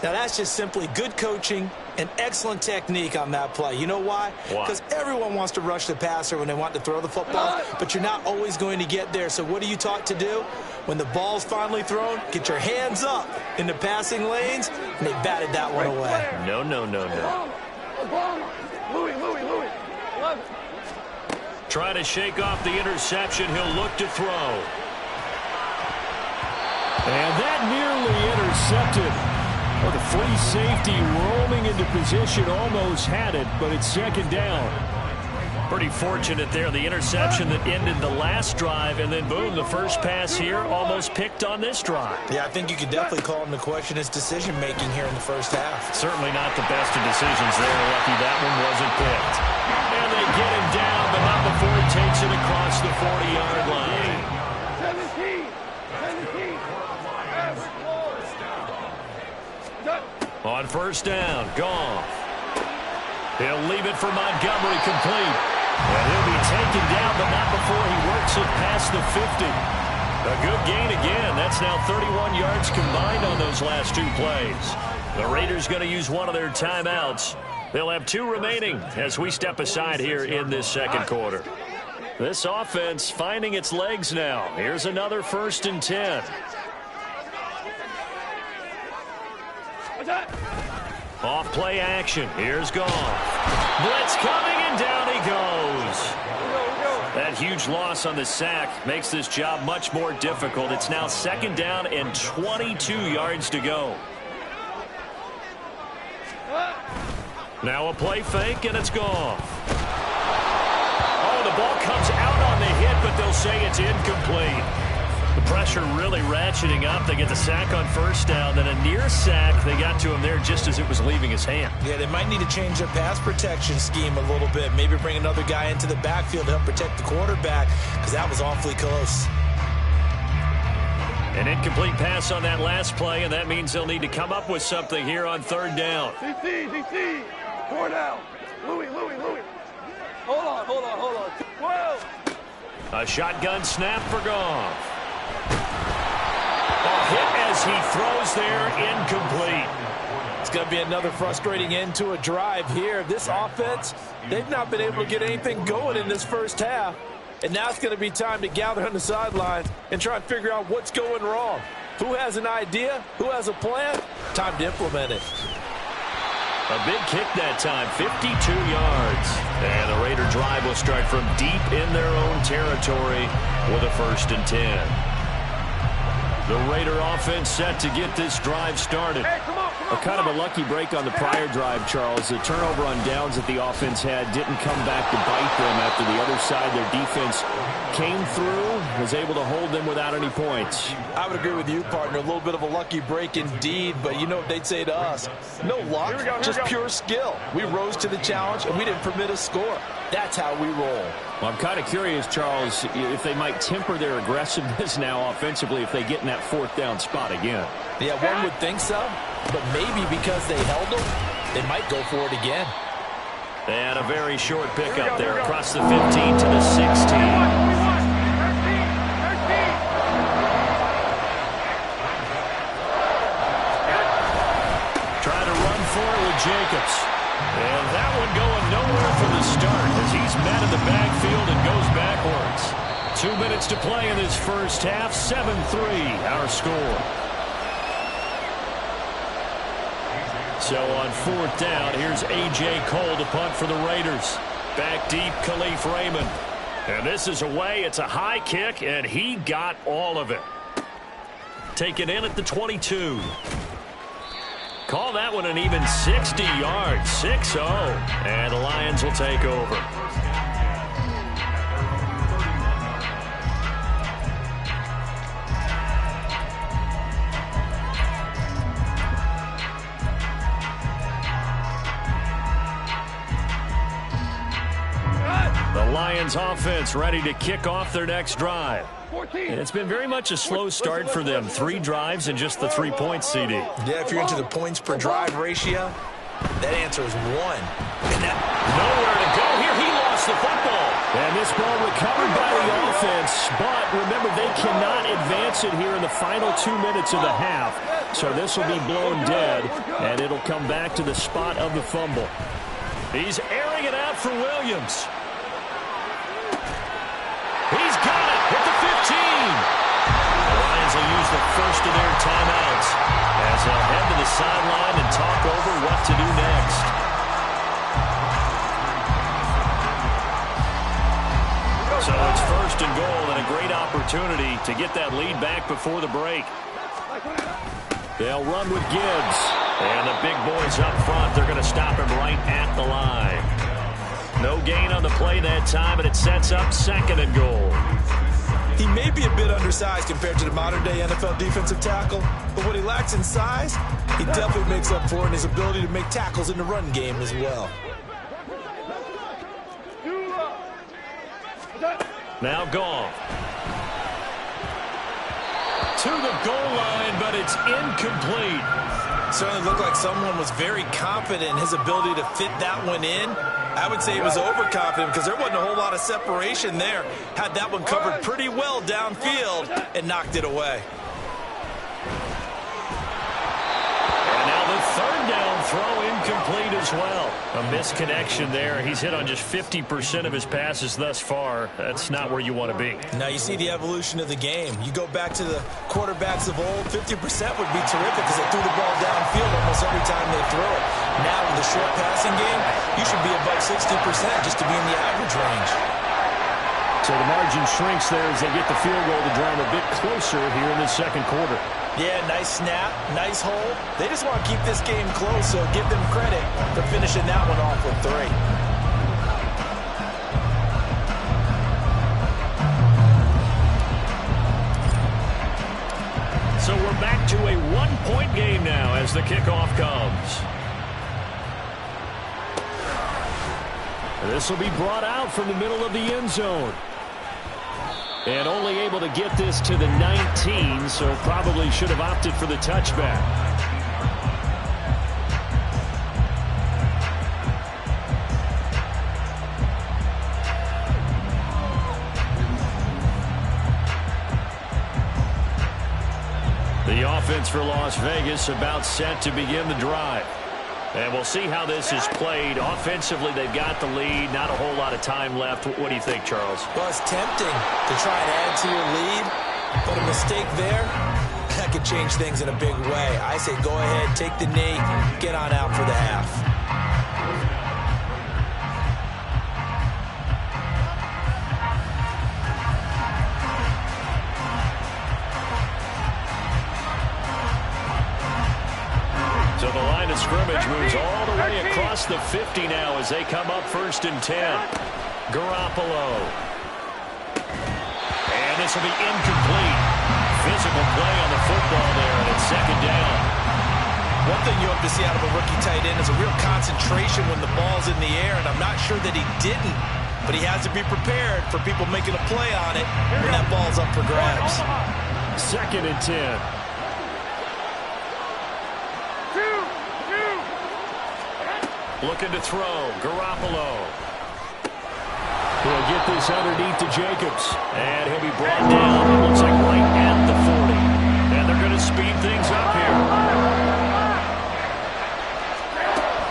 Now, that's just simply good coaching and excellent technique on that play. You know why? Because everyone wants to rush the passer when they want to throw the football, but you're not always going to get there. So what are you taught to do? When the ball's finally thrown, get your hands up in the passing lanes, and they batted that one away. No. Louis. Try to shake off the interception. He'll look to throw. And that nearly intercepted. Well, the free safety roaming into position almost had it, but it's 2nd down. Pretty fortunate there. The interception that ended the last drive, and then boom, the first pass here almost picked on this drive. Yeah, I think you could definitely call him to question his decision-making here in the first half. Certainly not the best of decisions there. Lucky that one wasn't picked. And they get him down, but not before he takes it across the 40-yard line. 17. On 1st down, Goff. He'll leave it for Montgomery complete. And he'll be taken down, but not before he works it past the 50. A good gain again. That's now 31 yards combined on those last 2 plays. The Raiders going to use one of their timeouts. They'll have 2 remaining as we step aside here in this 2nd quarter. This offense finding its legs now. Here's another 1st and 10. Off play action. Here's Goff. Blitz coming, and down he goes. That huge loss on the sack makes this job much more difficult. It's now 2nd down and 22 yards to go. Now a play fake, and it's Goff. Oh, the ball comes out on the hit, but they'll say it's incomplete. The pressure really ratcheting up. They get the sack on 1st down, then a near sack. They got to him there just as it was leaving his hand. Yeah, they might need to change their pass protection scheme a little bit. Maybe bring another guy into the backfield to help protect the quarterback, because that was awfully close. An incomplete pass on that last play, and that means they'll need to come up with something here on 3rd down. DC. 4 down. Louis. Hold on. 12. A shotgun snap for Goff. A hit as he throws there, incomplete. It's going to be another frustrating end to a drive here. This offense, they've not been able to get anything going in this first half. And now it's going to be time to gather on the sidelines and try and figure out what's going wrong. Who has an idea? Who has a plan? Time to implement it. A big kick that time, 52 yards. And the Raider drive will start from deep in their own territory with a 1st and 10. The Raider offense set to get this drive started. Kind of a lucky break on the prior drive, Charles. The turnover on downs that the offense had didn't come back to bite them after the other side. Their defense came through, was able to hold them without any points. I would agree with you, partner. A little bit of a lucky break indeed, but you know what they'd say to us? No luck, just pure skill. We rose to the challenge, and we didn't permit a score. That's how we roll. Well, I'm kind of curious, Charles, if they might temper their aggressiveness now offensively if they get in that fourth down spot again. Yeah, one would think so, but maybe because they held them, they might go for it again. And a very short pickup there across the 15 to the 16. Jacobs. And that one going nowhere from the start as he's met in the backfield and goes backwards. 2 minutes to play in this first half. 7-3 our score. So on fourth down, here's A.J. Cole to punt for the Raiders. Back deep, Khalif Raymond. And this is away. It's a high kick, and he got all of it. Taken in at the 22. Call that one an even 60 yards, 6-0, and the Lions will take over. The Lions offense ready to kick off their next drive. And it's been very much a slow start for them. 3 drives and just the 3 points, CD. Yeah, if you're into the points per drive ratio, that answer is 1. And that nowhere to go here. He lost the football. And this ball recovered by the offense. But remember, they cannot advance it here in the final 2 minutes of the half. So this will be blown dead, and it'll come back to the spot of the fumble. He's airing it out for Williams. He's got it at the 15. The Lions will use the first of their timeouts as they'll head to the sideline and talk over what to do next. So it's first and goal and a great opportunity to get that lead back before the break. They'll run with Gibbs. And the big boys up front, they're going to stop him right at the line. No gain on the play that time, and it sets up second and goal. He may be a bit undersized compared to the modern-day NFL defensive tackle, but what he lacks in size, he definitely makes up for in his ability to make tackles in the run game as well. Now Goff. To the goal line, but it's incomplete. Certainly looked like someone was very confident in his ability to fit that one in. I would say he was overconfident because there wasn't a whole lot of separation there. Had that one covered pretty well downfield and knocked it away. And now the third down throw incomplete as well. A misconnection there. He's hit on just 50% of his passes thus far. That's not where you want to be. Now you see the evolution of the game. You go back to the quarterbacks of old, 50% would be terrific because they threw the ball downfield almost every time they throw it. Now with the short passing game, you should be above 60% just to be in the average range. So the margin shrinks there as they get the field goal to draw them a bit closer here in the second quarter. Yeah, nice snap, nice hold. They just want to keep this game close, so give them credit for finishing that one off with 3. So we're back to a 1-point game now as the kickoff comes. This will be brought out from the middle of the end zone. And only able to get this to the 19, so probably should have opted for the touchback. The offense for Las Vegas about set to begin the drive. And we'll see how this is played. Offensively, they've got the lead. Not a whole lot of time left. What do you think, Charles? Well, it's tempting to try and add to your lead, but a mistake there, that could change things in a big way. I say go ahead, take the knee, get on out for the half. of scrimmage moves all the way across the 50 now as they come up 1st and 10. Garoppolo. And this will be incomplete. Physical play on the football there, and it's 2nd down. One thing you hope to see out of a rookie tight end is a real concentration when the ball's in the air, and I'm not sure that he didn't, but he has to be prepared for people making a play on it when that ball's up for grabs. 2nd and 10. Looking to throw. Garoppolo. He'll get this underneath to Jacobs. And he'll be brought down. It looks like right at the 40. And they're going to speed things up here.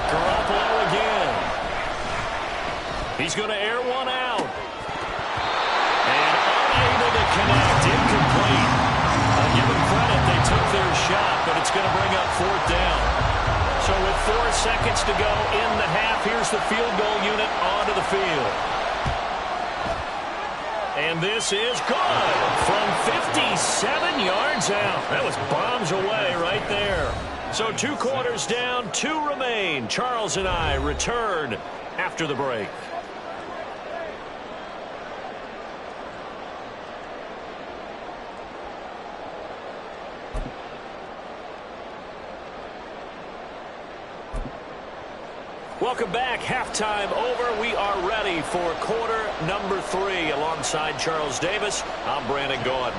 Garoppolo again. He's going to air one out. And unable to connect. Incomplete. I'll give them credit. They took their shot, but it's going to bring up 4th down. So with 4 seconds to go in the half, here's the field goal unit onto the field. And this is good from 57 yards out. That was bombs away right there. So 2 quarters down, 2 remain. Charles and I return after the break. Welcome back. Halftime over. We are ready for quarter number 3. Alongside Charles Davis, I'm Brandon Gordon.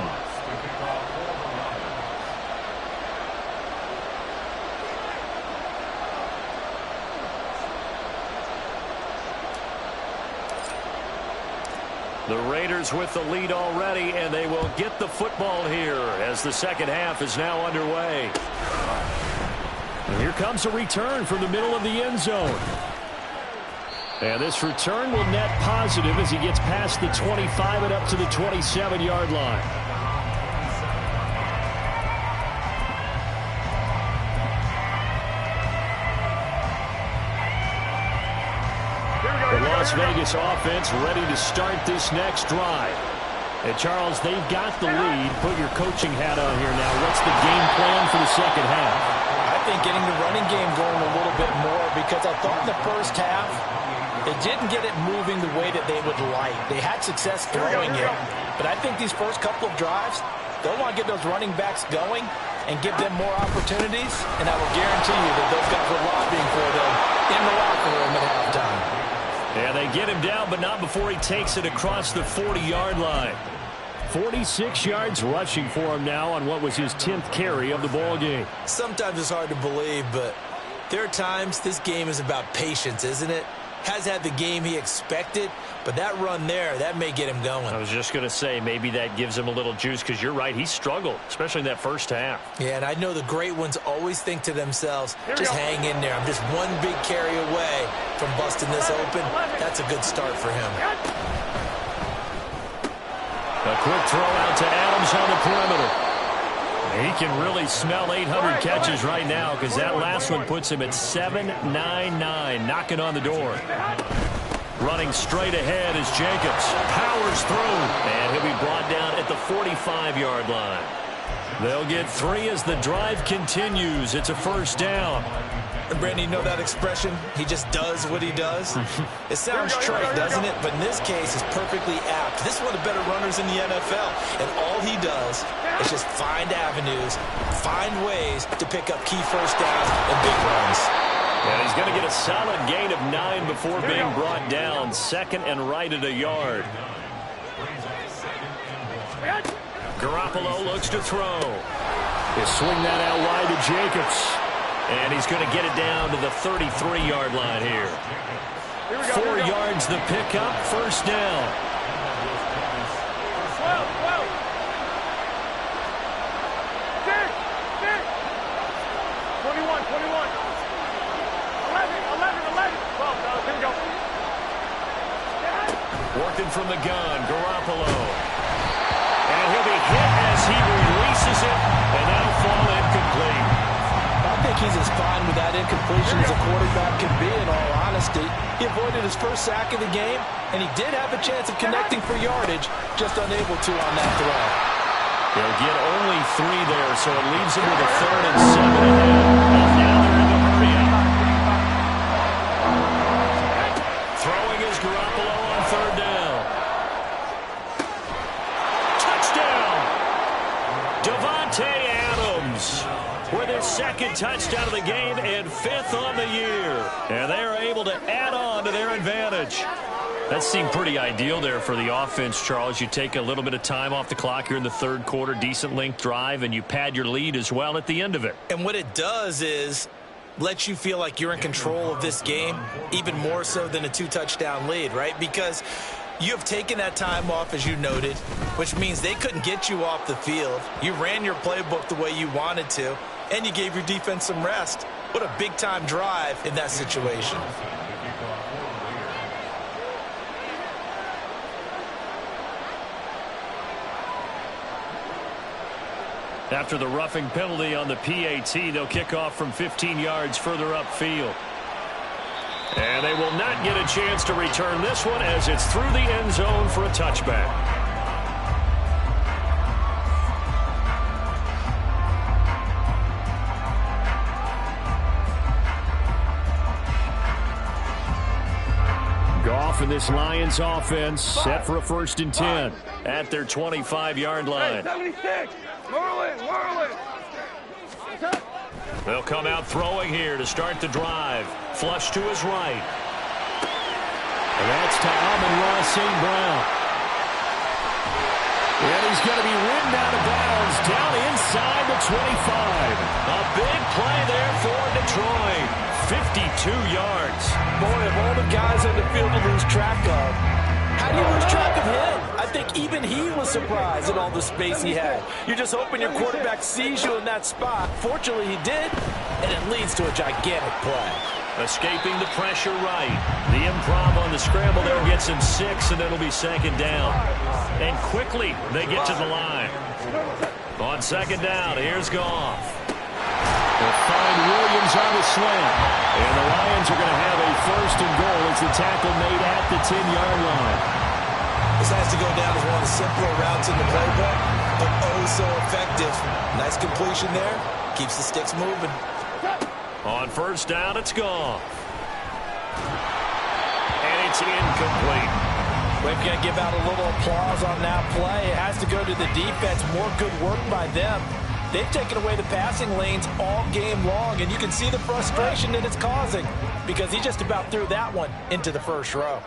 The Raiders with the lead already, and they will get the football here as the second half is now underway. And here comes a return from the middle of the end zone. And this return will net positive as he gets past the 25 and up to the 27-yard line. The Las Vegas offense ready to start this next drive. And Charles, they've got the lead. Put your coaching hat on here now. What's the game plan for the second half? I think getting the running game going a little bit more, because I thought in the first half they didn't get it moving the way that they would like. They had success throwing it, but I think these first couple of drives, they'll want to get those running backs going and give them more opportunities, and I will guarantee you that those guys were lobbying for them in the locker room at halftime. Yeah, they get him down, but not before he takes it across the 40-yard line. 46 yards rushing for him now on what was his 10th carry of the ball game. Sometimes it's hard to believe, but there are times this game is about patience, isn't it? Has had the game he expected, but that run there, that may get him going. I was just going to say, maybe that gives him a little juice, because you're right, he struggled, especially in that first half. Yeah, and I know the great ones always think to themselves, just hang in there. I'm just one big carry away from busting this open. That's a good start for him. A quick throw out to Adams on the perimeter. He can really smell 800 catches right now, because that last one puts him at 799, knocking on the door. Running straight ahead is Jacobs. Powers through, and he'll be brought down at the 45-yard line. They'll get 3 as the drive continues. It's a first down. And Brandon, you know that expression? He just does what he does? It sounds trite, doesn't it? But in this case, it's perfectly apt. This is one of the better runners in the NFL. And all he does is just find avenues, find ways to pick up key first downs and big runs. And he's going to get a solid gain of 9 before being brought down. 2nd and right at a yard. Garoppolo looks to throw. He'll swing that out wide to Jacobs. And he's going to get it down to the 33-yard line here. 4 yards the pickup, first down. Working from the gun, Garoppolo. And he'll be hit as he releases it, and that'll fall incomplete. I think he's as fine with that incompletion as a quarterback can be, in all honesty. He avoided his first sack of the game, and he did have a chance of connecting for yardage, just unable to on that throw. They'll get only 3 there, so it leaves him with a 3rd and 7 ahead. And now they're in the hurry out. with his second touchdown of the game and 5th on the year. And they are able to add on to their advantage. That seemed pretty ideal there for the offense, Charles. You take a little bit of time off the clock here in the third quarter, decent length drive, and you pad your lead as well at the end of it. And what it does is let you feel like you're in control of this game, even more so than a 2-touchdown lead, right? Because you have taken that time off, as you noted, which means they couldn't get you off the field. You ran your playbook the way you wanted to, and you gave your defense some rest. What a big-time drive in that situation. After the roughing penalty on the PAT, they'll kick off from 15 yards further upfield. And they will not get a chance to return this one as it's through the end zone for a touchback. Goff and this Lions offense set for a 1st and 10 at their 25-yard line. 76. Merlin. They'll come out throwing here to start the drive. Flush to his right. And that's to Amon-Ra St. Brown. And he's going to be ridden out of bounds down inside the 25. A big play there for Detroit. 52 yards. Boy, of all the guys on the field to lose track of, how do you lose track of him? I think even he was surprised at all the space he had. You're just hoping your quarterback sees you in that spot. Fortunately, he did, and it leads to a gigantic play. Escaping the pressure right. The improv on the scramble there gets him 6, and it'll be 2nd down. And quickly, they get to the line. On 2nd down, here's Goff. They'll find Williams on the slant. And the Lions are going to have a 1st and goal as the tackle made at the 10-yard line. This has to go down as one of the simpler routes in the playbook, but oh so effective. Nice completion there. Keeps the sticks moving. On 1st down, it's Goff. And it's incomplete. We've got to give out a little applause on that play. It has to go to the defense. More good work by them. They've taken away the passing lanes all game long, and you can see the frustration that it's causing because he just about threw that one into the 1st row.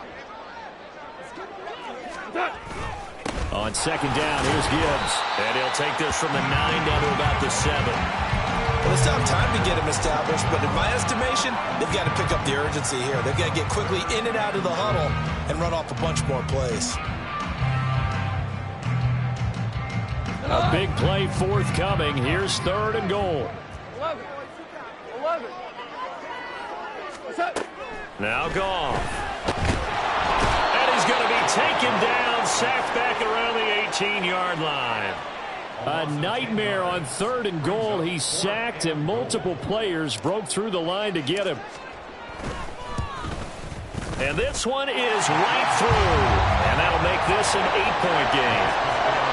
On 2nd down, here's Gibbs. And he'll take this from the 9 down to about the 7. Well, it's not time to get him established, but in my estimation, they've got to pick up the urgency here. They've got to get quickly in and out of the huddle and run off a bunch more plays. A big play forthcoming. Here's 3rd and goal. 11. Now Goff. And he's going to be taken down, sacked back around the 18-yard line. A nightmare on 3rd and goal. He's sacked, and multiple players broke through the line to get him. And this one is right through. And that'll make this an 8-point game.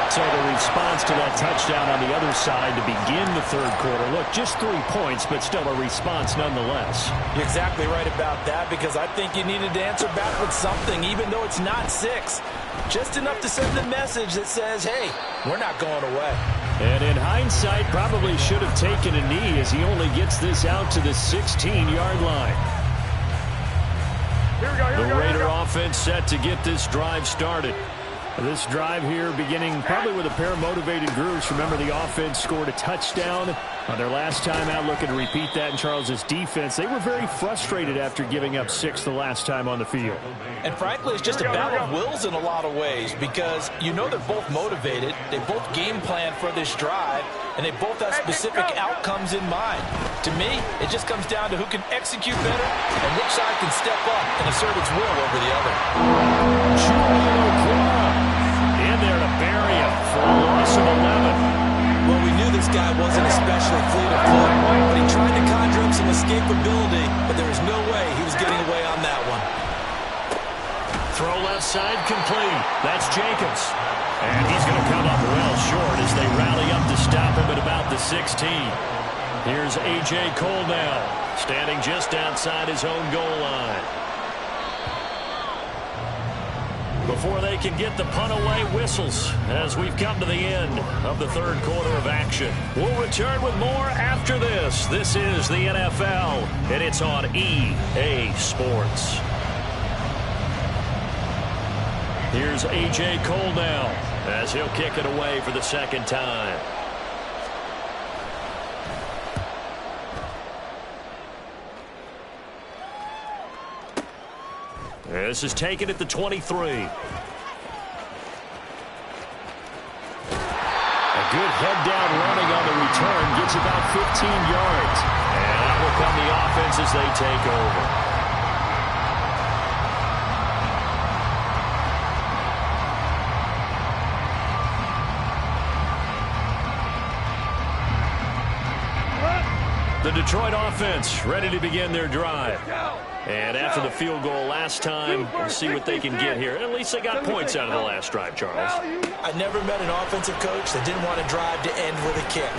So the response to that touchdown on the other side to begin the 3rd quarter. Look, just 3 points, but still a response nonetheless. You're exactly right about that because I think you needed to answer back with something, even though it's not 6. Just enough to send the message that says, hey, we're not going away. And in hindsight, probably should have taken a knee as he only gets this out to the 16-yard line. The Raider offense set to get this drive started. This drive here beginning probably with a pair of motivated groups. Remember, the offense scored a touchdown on their last time out. Looking to repeat that in Charles's defense. They were very frustrated after giving up 6 the last time on the field. And frankly, it's just a battle of wills in a lot of ways because you know they're both motivated. They both game plan for this drive, and they both have specific outcomes in mind. To me, it just comes down to who can execute better and which side can step up and assert its will over the other. In there to bury him for a loss of 11. Well, we knew this guy wasn't especially fleet of foot, but he tried to conjure up some escapability, but there was no way he was getting away on that one. Throw left side complete. That's Jacobs. And he's going to come up well short as they rally up to stop him at about the 16. Here's A.J. Cole now, standing just outside his own goal line. before they can get the punt away whistles as we've come to the end of the third quarter of action. We'll return with more after this. This is the NFL, and it's on EA Sports. Here's A.J. Cole now as he'll kick it away for the second time. This is taken at the 23. A good head-down running on the return. Gets about 15 yards. And out will come the offense as they take over. The Detroit offense ready to begin their drive. And after the field goal last time, we'll see what they can get here. At least they got points out of the last drive, Charles. I never met an offensive coach that didn't want to drive to end with a kick.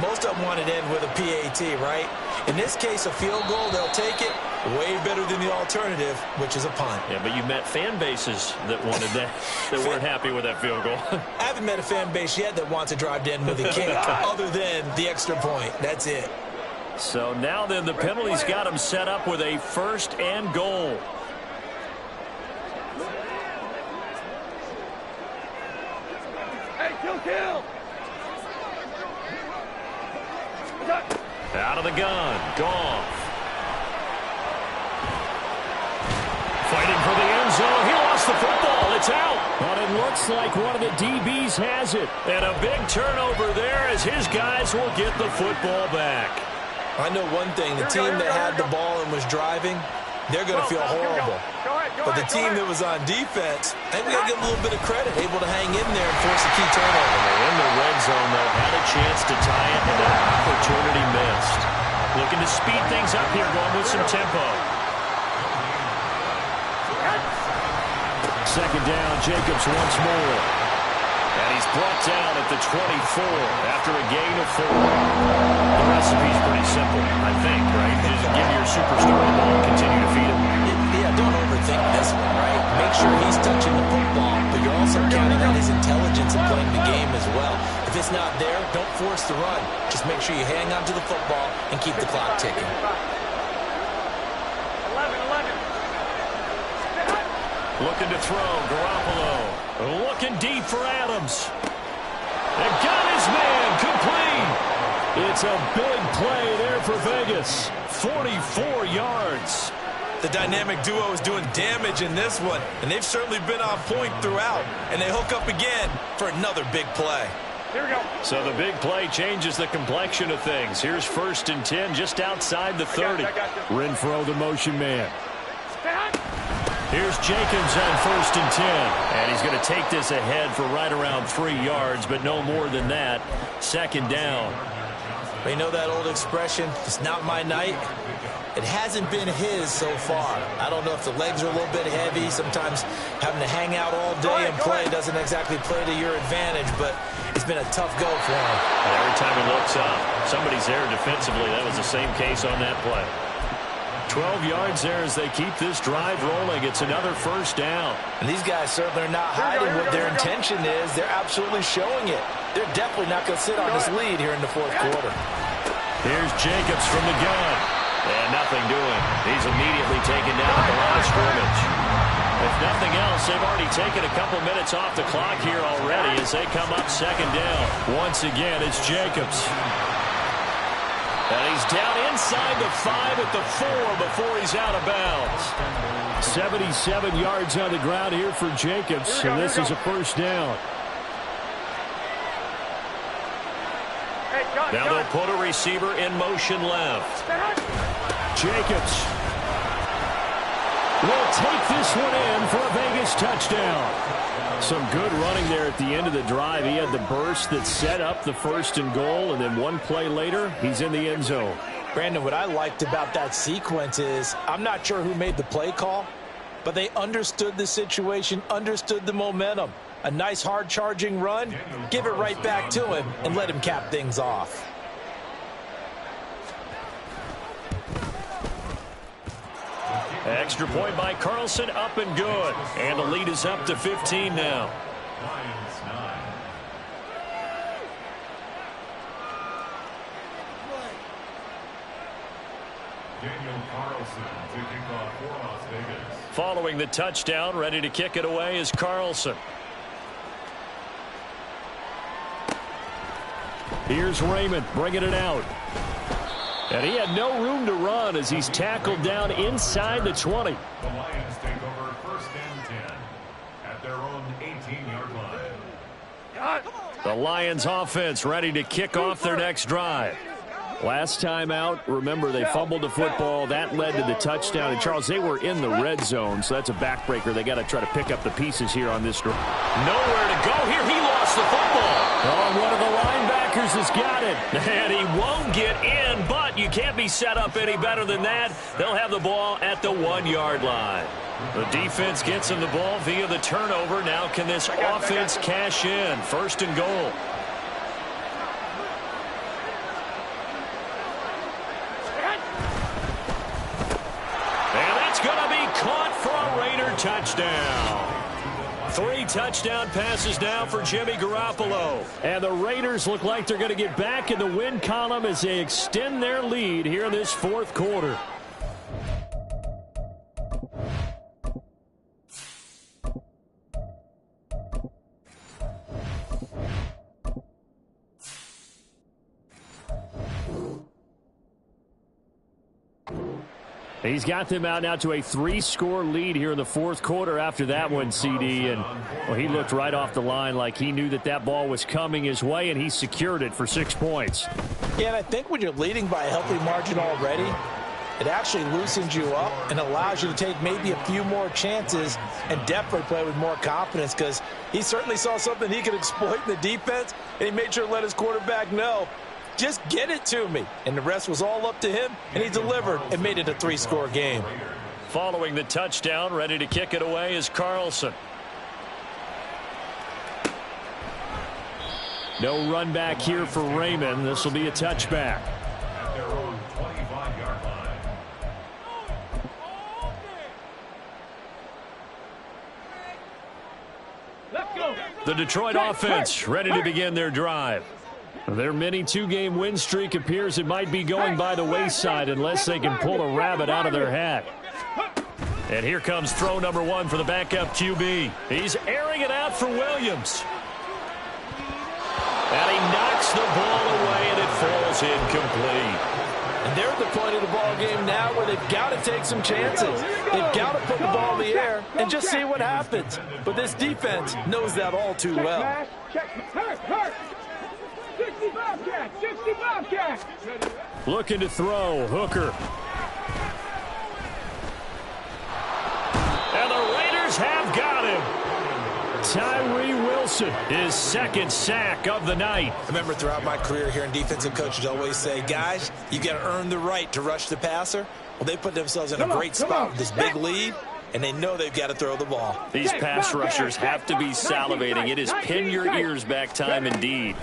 Most of them wanted to end with a PAT, right? In this case, a field goal, they'll take it. Way better than the alternative, which is a punt. Yeah, but you met fan bases that wanted that, that weren't happy with that field goal. I haven't met a fan base yet that wants to drive to end with a kick, other than the extra point. That's it. So now then the penalty's got him set up with a first and goal. Hey, kill! Out of the gun, Goff. Fighting for the end zone. He lost the football. It's out. But it looks like one of the DBs has it. And a big turnover there as his guys will get the football back. I know one thing, the team that had the ball and was driving, they're going to feel horrible. But the team that was on defense, I think we got to give them a little bit of credit, able to hang in there and force a key turnover. In the red zone, though, had a chance to tie it, and that opportunity missed. Looking to speed things up here, going with some tempo. Second down, Jacobs once more. And he's brought down at the 24 after a gain of 4. The recipe's pretty simple, I think, right? Just give your superstar the ball and continue to feed him. Yeah, don't overthink this one, right? Make sure he's touching the football, but you're also counting on his intelligence and playing the game as well. If it's not there, don't force the run. Just make sure you hang on to the football and keep the clock ticking. 11. Looking to throw, Garoppolo. Looking deep for Adams. And got his man complete. It's a big play there for Vegas. 44 yards. The dynamic duo is doing damage in this one, and they've certainly been on point throughout. And they hook up again for another big play. Here we go. So the big play changes the complexion of things. Here's 1st and 10 just outside the 30. Renfro, the motion man. Here's Jacobs on 1st and 10. And he's going to take this ahead for right around 3 yards, but no more than that. Second down. You know that old expression, it's not my night? It hasn't been his so far. I don't know if the legs are a little bit heavy. Sometimes having to hang out all day and play doesn't exactly play to your advantage, but it's been a tough go for him. And every time he looks up, somebody's there defensively. That was the same case on that play. 12 yards there as they keep this drive rolling. It's another first down. And these guys certainly are not hiding what their intention is. They're absolutely showing it. They're definitely not going to sit on this lead here in the 4th quarter. Here's Jacobs from the gun. And nothing doing. He's immediately taken down at the line of scrimmage. If nothing else, they've already taken a couple minutes off the clock here already as they come up second down. Once again, it's Jacobs. And he's down inside the 5 at the 4 before he's out of bounds. 77 yards on the ground here for Jacobs, and this is a first down. Now they'll put a receiver in motion left. Jacobs will take this one in for a Vegas touchdown. Some good running there at the end of the drive. He had the burst that set up the 1st and goal, and then one play later, he's in the end zone. Brandon, what I liked about that sequence is I'm not sure who made the play call, but they understood the situation, understood the momentum. A nice hard-charging run, give it right back to him, and let him cap things off. Extra point by Carlson, up and good. And the lead is up to 15 now. Lions 9. Daniel Carlson to kick off for Las Vegas. Following the touchdown, ready to kick it away is Carlson. Here's Raymond bringing it out. And he had no room to run as he's tackled down inside the 20. The Lions take over 1st and 10 at their own 18-yard line. The Lions offense ready to kick off their next drive. Last time out, remember, they fumbled the football. That led to the touchdown. And, Charles, they were in the red zone, so that's a backbreaker. They got to try to pick up the pieces here on this drive. Nowhere to go here. He lost the football. Oh, one of the linebackers has got it. And he won't get in, but you can't be set up any better than that. They'll have the ball at the 1-yard line. The defense gets him the ball via the turnover. Now can this offense cash in? 1st and goal. Caught for a Raider touchdown. 3 touchdown passes now for Jimmy Garoppolo. And the Raiders look like they're going to get back in the win column as they extend their lead here in this 4th quarter. He's got them out now to a 3-score lead here in the 4th quarter after that one, CD. And well, he looked right off the line like he knew that that ball was coming his way, and he secured it for 6 points. Yeah, and I think when you're leading by a healthy margin already, it actually loosens you up and allows you to take maybe a few more chances and definitely play with more confidence, because he certainly saw something he could exploit in the defense, and he made sure to let his quarterback know, just get it to me. And the rest was all up to him, and he delivered and made it a 3-score game. Following the touchdown, ready to kick it away is Carlson. No run back here for Raymond. This will be a touchback. At their own 25-yard line. Let's go. The Detroit offense ready to begin their drive. Their mini 2-game win streak appears it might be going by the wayside unless they can pull a rabbit out of their hat. And here comes throw number 1 for the backup QB. He's airing it out for Williams. And he knocks the ball away, and it falls incomplete. And they're at the point of the ball game now where they've got to take some chances. They've got to put the ball in the air and just see what happens. But this defense knows that all too well. Hurt. 65 catch. Looking to throw, Hooker. And the Raiders have got him. Tyree Wilson, his 2nd sack of the night. I remember throughout my career hearing defensive coaches always say, guys, you got to earn the right to rush the passer. Well, they put themselves in a great spot with this big lead, and they know they've got to throw the ball. These pass rushers have to be salivating. It is pin your ears back time indeed.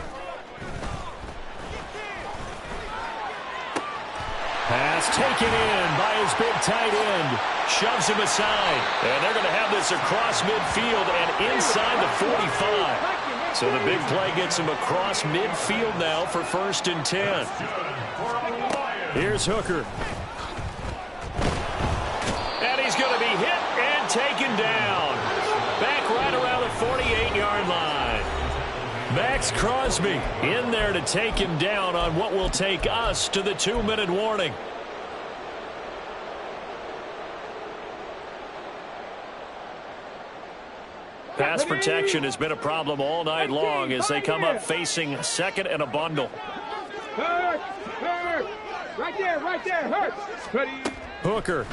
Pass taken in by his big tight end. Shoves him aside. And they're going to have this across midfield and inside the 45. So the big play gets him across midfield now for 1st and 10. Here's Hooker. And he's going to be hit and taken down. Back right around the 48-yard line. Max Crosby in there to take him down on what will take us to the 2-minute warning. Pass protection has been a problem all night long as they come up facing 2nd and a bundle. Hurt. Right there, hurt. Hooker.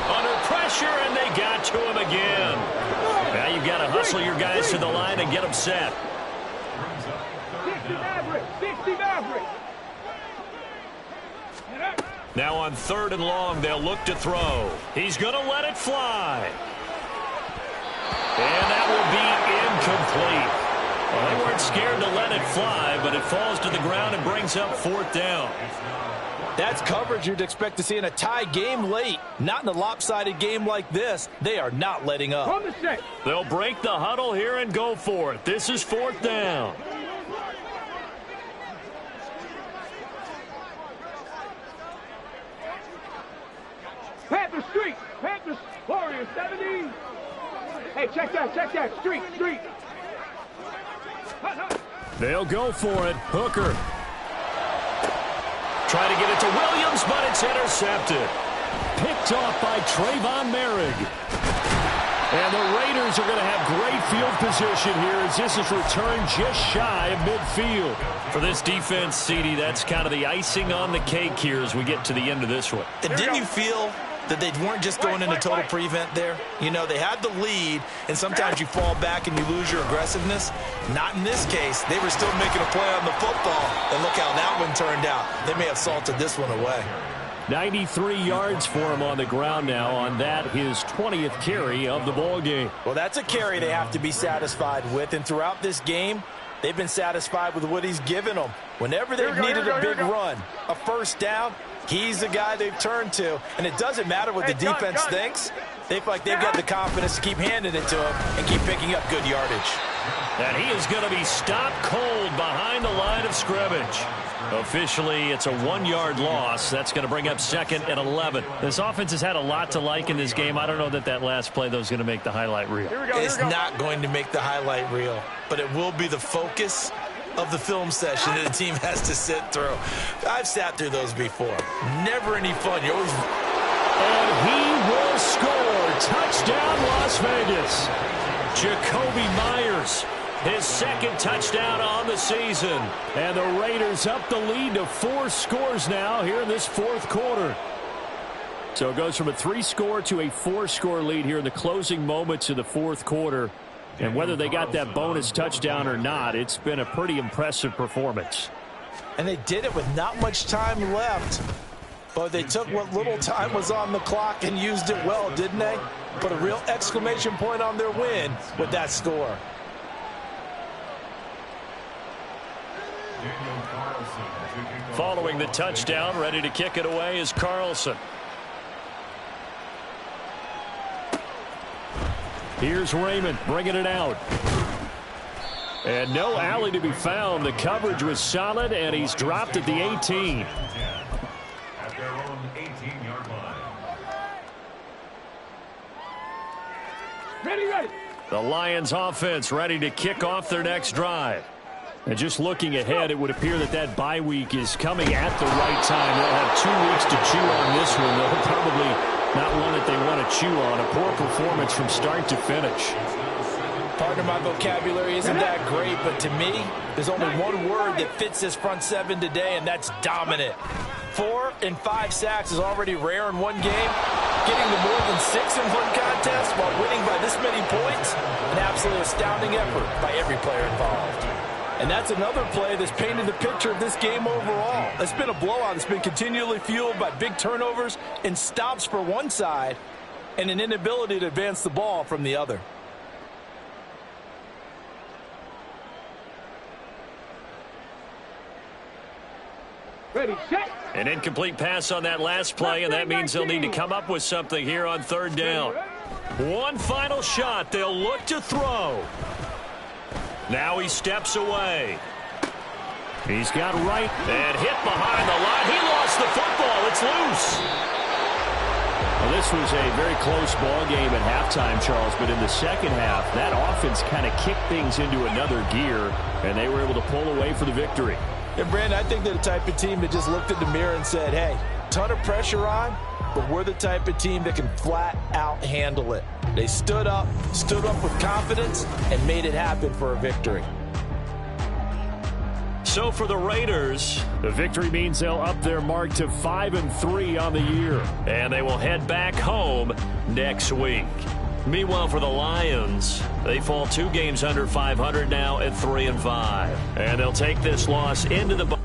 Under pressure, and they got to him again. Now you've got to hustle your guys to the line and get them set. 60 Maverick. Now on 3rd and long, they'll look to throw. He's going to let it fly. And that will be incomplete. Well, they weren't scared to let it fly, but it falls to the ground and brings up 4th down. That's coverage you'd expect to see in a tie game late. Not in a lopsided game like this. They are not letting up. They'll break the huddle here and go for it. This is 4th down. Panther Street. Panthers. Warriors 70. Hey, check that. Street. They'll go for it. Hooker. Try to get it to Williams, but it's intercepted. Picked off by Trayvon Merrick. And the Raiders are going to have great field position here as this is returned just shy of midfield. For this defense, CD, that's kind of the icing on the cake here as we get to the end of this one. And didn't you feel that they weren't just going into total prevent there? You know, they had the lead, and sometimes you fall back and you lose your aggressiveness. Not in this case. They were still making a play on the football, and look how that one turned out. They may have salted this one away. 93 yards for him on the ground now on that, his 20th carry of the ball game. Well, that's a carry they have to be satisfied with, and throughout this game, they've been satisfied with what he's given them. Whenever they've needed a big run, a first down, he's the guy they've turned to, and it doesn't matter what the defense thinks. They feel like they've got the confidence to keep handing it to him and keep picking up good yardage. And he is going to be stopped cold behind the line of scrimmage. Officially, it's a 1-yard loss. That's going to bring up 2nd and 11. This offense has had a lot to like in this game. I don't know that last play, though, is going to make the highlight reel. It's not going to make the highlight reel, but it will be the focus of the film session that the team has to sit through. I've sat through those before. Never any fun. You always... And he will score. Touchdown, Las Vegas. Jacoby Myers, his 2nd touchdown on the season. And the Raiders up the lead to 4 scores now here in this 4th quarter. So it goes from a 3-score to a 4-score lead here in the closing moments of the 4th quarter. And whether they got that bonus touchdown or not, it's been a pretty impressive performance. And they did it with not much time left. But they took what little time was on the clock and used it well, didn't they? Put a real exclamation point on their win with that score. Following the touchdown, ready to kick it away is Carlson. Here's Raymond bringing it out. And no alley to be found. The coverage was solid, and he's dropped at the 18. At their own 18-yard line. Ready. The Lions offense ready to kick off their next drive. And just looking ahead, it would appear that bye week is coming at the right time. They'll have 2 weeks to chew on this one. They'll probably not one that they want to chew on. A poor performance from start to finish. Pardon my vocabulary isn't that great, but to me, there's only one word that fits this front 7 today, and that's dominant. 4 and 5 sacks is already rare in one game. Getting to more than 6 in one contest while winning by this many points, an absolutely astounding effort by every player involved. And that's another play that's painted the picture of this game overall. It's been a blowout. It's been continually fueled by big turnovers and stops for one side and an inability to advance the ball from the other. Ready, set. An incomplete pass on that last play, and that means they'll need to come up with something here on 3rd down. One final shot. They'll look to throw. Now he steps away. He's got right and hit behind the line. He lost the football. It's loose. Well, this was a very close ball game at halftime, Charles, but in the second half, that offense kind of kicked things into another gear, and they were able to pull away for the victory. And, Brandon, I think they're the type of team that just looked in the mirror and said, hey, ton of pressure on, but we're the type of team that can flat out handle it. They stood up with confidence, and made it happen for a victory. So for the Raiders, the victory means they'll up their mark to 5-3 on the year, and they will head back home next week. Meanwhile, for the Lions, they fall 2 games under 500 now at 3-5, and they'll take this loss into the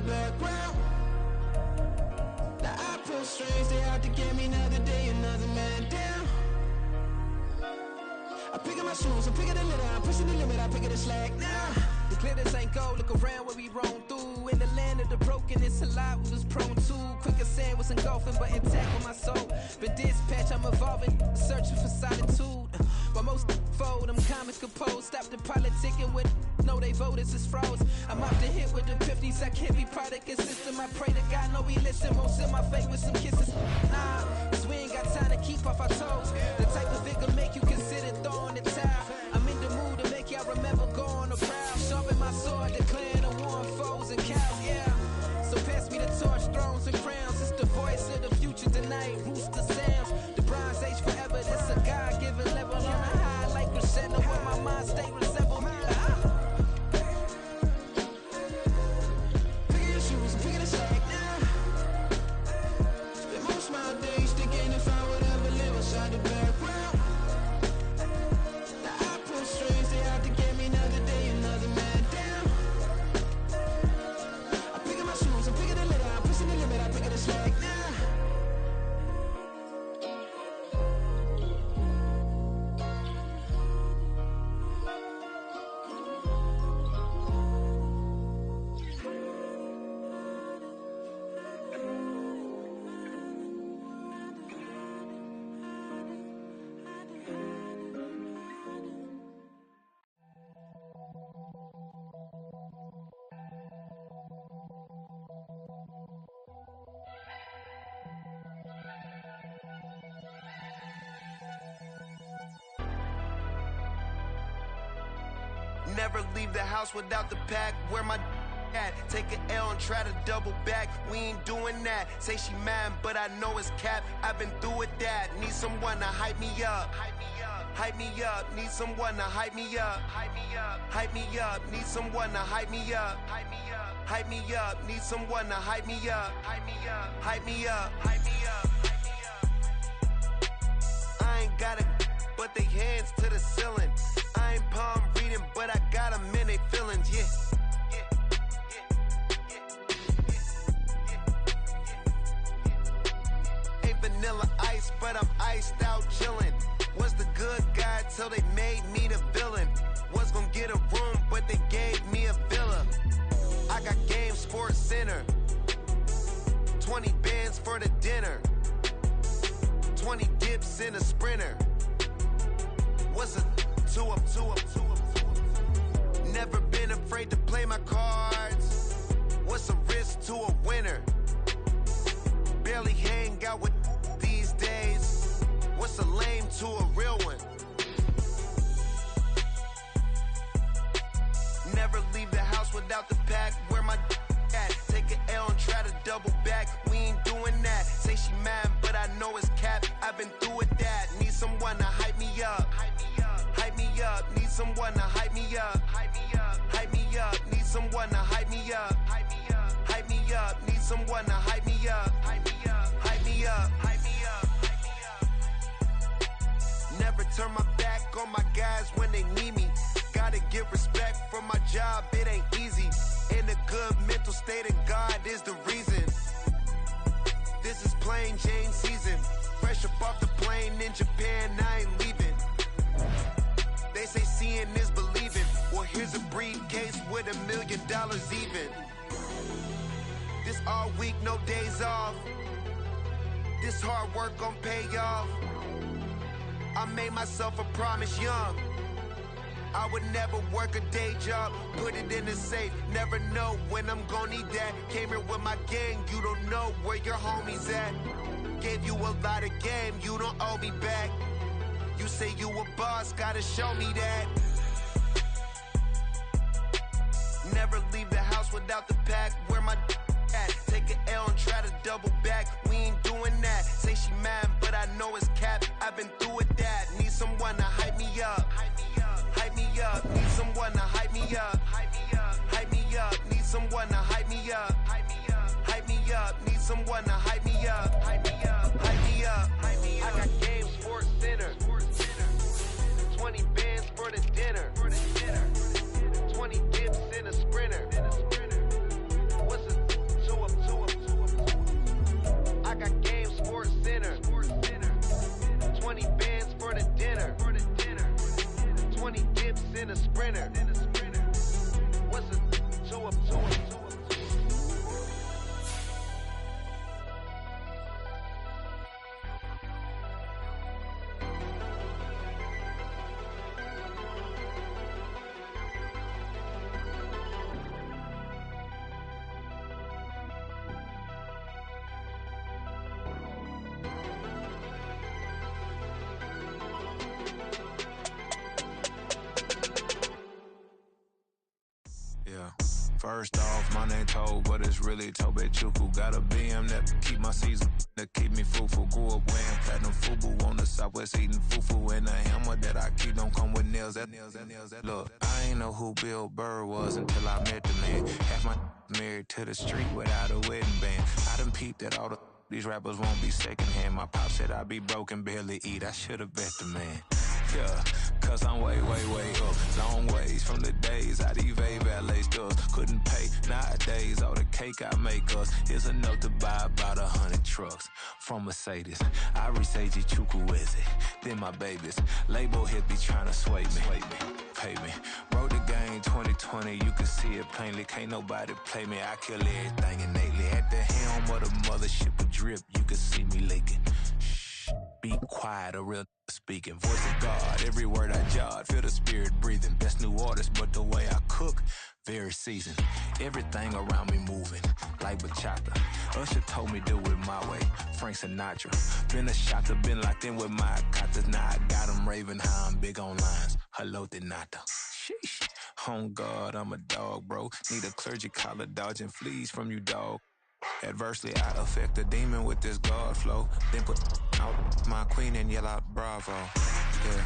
background. Now I feel strange, they out to get me another day, another man down. I pick up my shoes, I'm picking the litter, I'm pushing the limit, I pick up the slack now. The glitters ain't gold, look around where we roam through. In the land of the broken, it's a lot we was prone to. Quicker sand was engulfing, but intact with my soul. Been dispatched, I'm evolving, searching for solitude. While most fold, I'm comics composed. Stop the politicking with, no, they voters is froze. I'm off the hit with the 50s, I can't be product and system. I pray to God, no, we listen. Won't send my face with some kisses. Nah, cause we ain't got time to keep off our toes. The type of vigor make you consider throwing the towel. I'm in the mood to make y'all remember going to proud. Sharpen my sword, declaring the war on foes and cows, yeah. So pass me the torch, thrones and crowns. It's the voice of the future tonight, rooster sounds. The Bronze Age forever, this a God-given level. On a high like crescendo, where my mind stay resemble. Picking your shoes and picking the slack now. Spend most of my days thinking if I would ever live inside the background. Now I feel strange, they out to get me another day, another man down. I pick up my shoes, I'm picking the litter, I'm pushing the limit, I pick up the slack now. Never leave the house without the pack. Where my at? Take an L and try to double back. We ain't doing that. Say she mad, but I know it's cap. I've been through with that. Need someone to hype me up. Hype me up. Need someone to hype me up. Hype me up. Need someone to hype me up. Hype me up. Need someone to hype me up. Hype me up. Hype me up. I ain't got it, but they hands to the ceiling. I ain't palm reading, but I got them in they feelings, yeah. Ain't vanilla ice, but I'm iced out chillin'. Was the good guy till they made me the villain. Was gonna get a room, but they gave me a villa. I got game, Sports Center. 20 bands for the dinner. 20 dips in a Sprinter. What's a two up? Never been afraid to play my cards. What's a risk to a winner? Barely hang out with these days. What's a lame to a real one? Never leave the house without the pack. Where my at? Take an L and try to double back. We ain't doing that. Say she mad, but I know it's cap. I've been through with that. Need someone to hype me up. Hype me up. Need someone to hype me up. Hype me up. Need someone to hype me up. Hype me up. Need someone to hype me up. Hype me up. Never turn my back on my guys when they need me. Gotta give respect for my job, it ain't easy. In a good mental state and God is the reason. This is plain Jane season. Fresh up off the plane in Japan, I ain't leaving. They say seeing is believing. Well, here's a briefcase with $1 million even. This all week, no days off. This hard work gon' pay off. I made myself a promise young. I would never work a day job, put it in the safe. Never know when I'm gon' need that. Came here with my gang, you don't know where your homies at. Gave you a lot of game, you don't owe me back. You say you a boss, gotta show me that. Never leave the house without the pack. Where my at? Take an L and try to double back. We ain't doing that. Say she mad, but I know it's cap. I've been through with that. Need someone to hype me up. Hype me up. Need someone to hype me up. Hype me up. Need someone to hype me up. Hype me up. Need someone to hype me up. Hype me up. I got game, Sports Center. 20 bands for the dinner. 20 dips in a Sprinter. What's a First off, my name Toe, but it's really Tobe Chuku. Got a BM that keep my season, that keep me fufu. Grew up wearing platinum fubu on the Southwest eating fufu. And the hammer that I keep don't come with nails. Look, I ain't know who Bill Burr was until I met the man. Half my married to the street without a wedding band. I done peeped that all these rappers won't be secondhand. My pop said I'd be broken, barely eat. I should've bet the man. Yeah, cause I'm way, way, way up. Long ways from the days I evade valet stores. Couldn't pay nowadays. All the cake I make us is enough to buy about 100 trucks from Mercedes. I resage Chukwueze, then my babies. Label hit be trying to sway me. Pay me. Wrote the game 2020, you can see it plainly. Can't nobody play me. I kill everything innately. At the helm of the mothership of drip, you can see me leaking. Shh, be quiet, a real speaking. Voice of God, every word I jot. Feel the spirit breathing. Best new artist, but the way I cook, very seasoned. Everything around me moving, like bachata. Usher told me do it my way. Frank Sinatra. Been a shotter, been locked in with my katas. Now I got them raving how I'm big on lines. Hello, Denata. Sheesh. On God, I'm a dog, bro. Need a clergy collar, dodging fleas from you, dog. Adversely, I affect a demon with this God flow. Then put out my queen and yell out bravo. Yeah,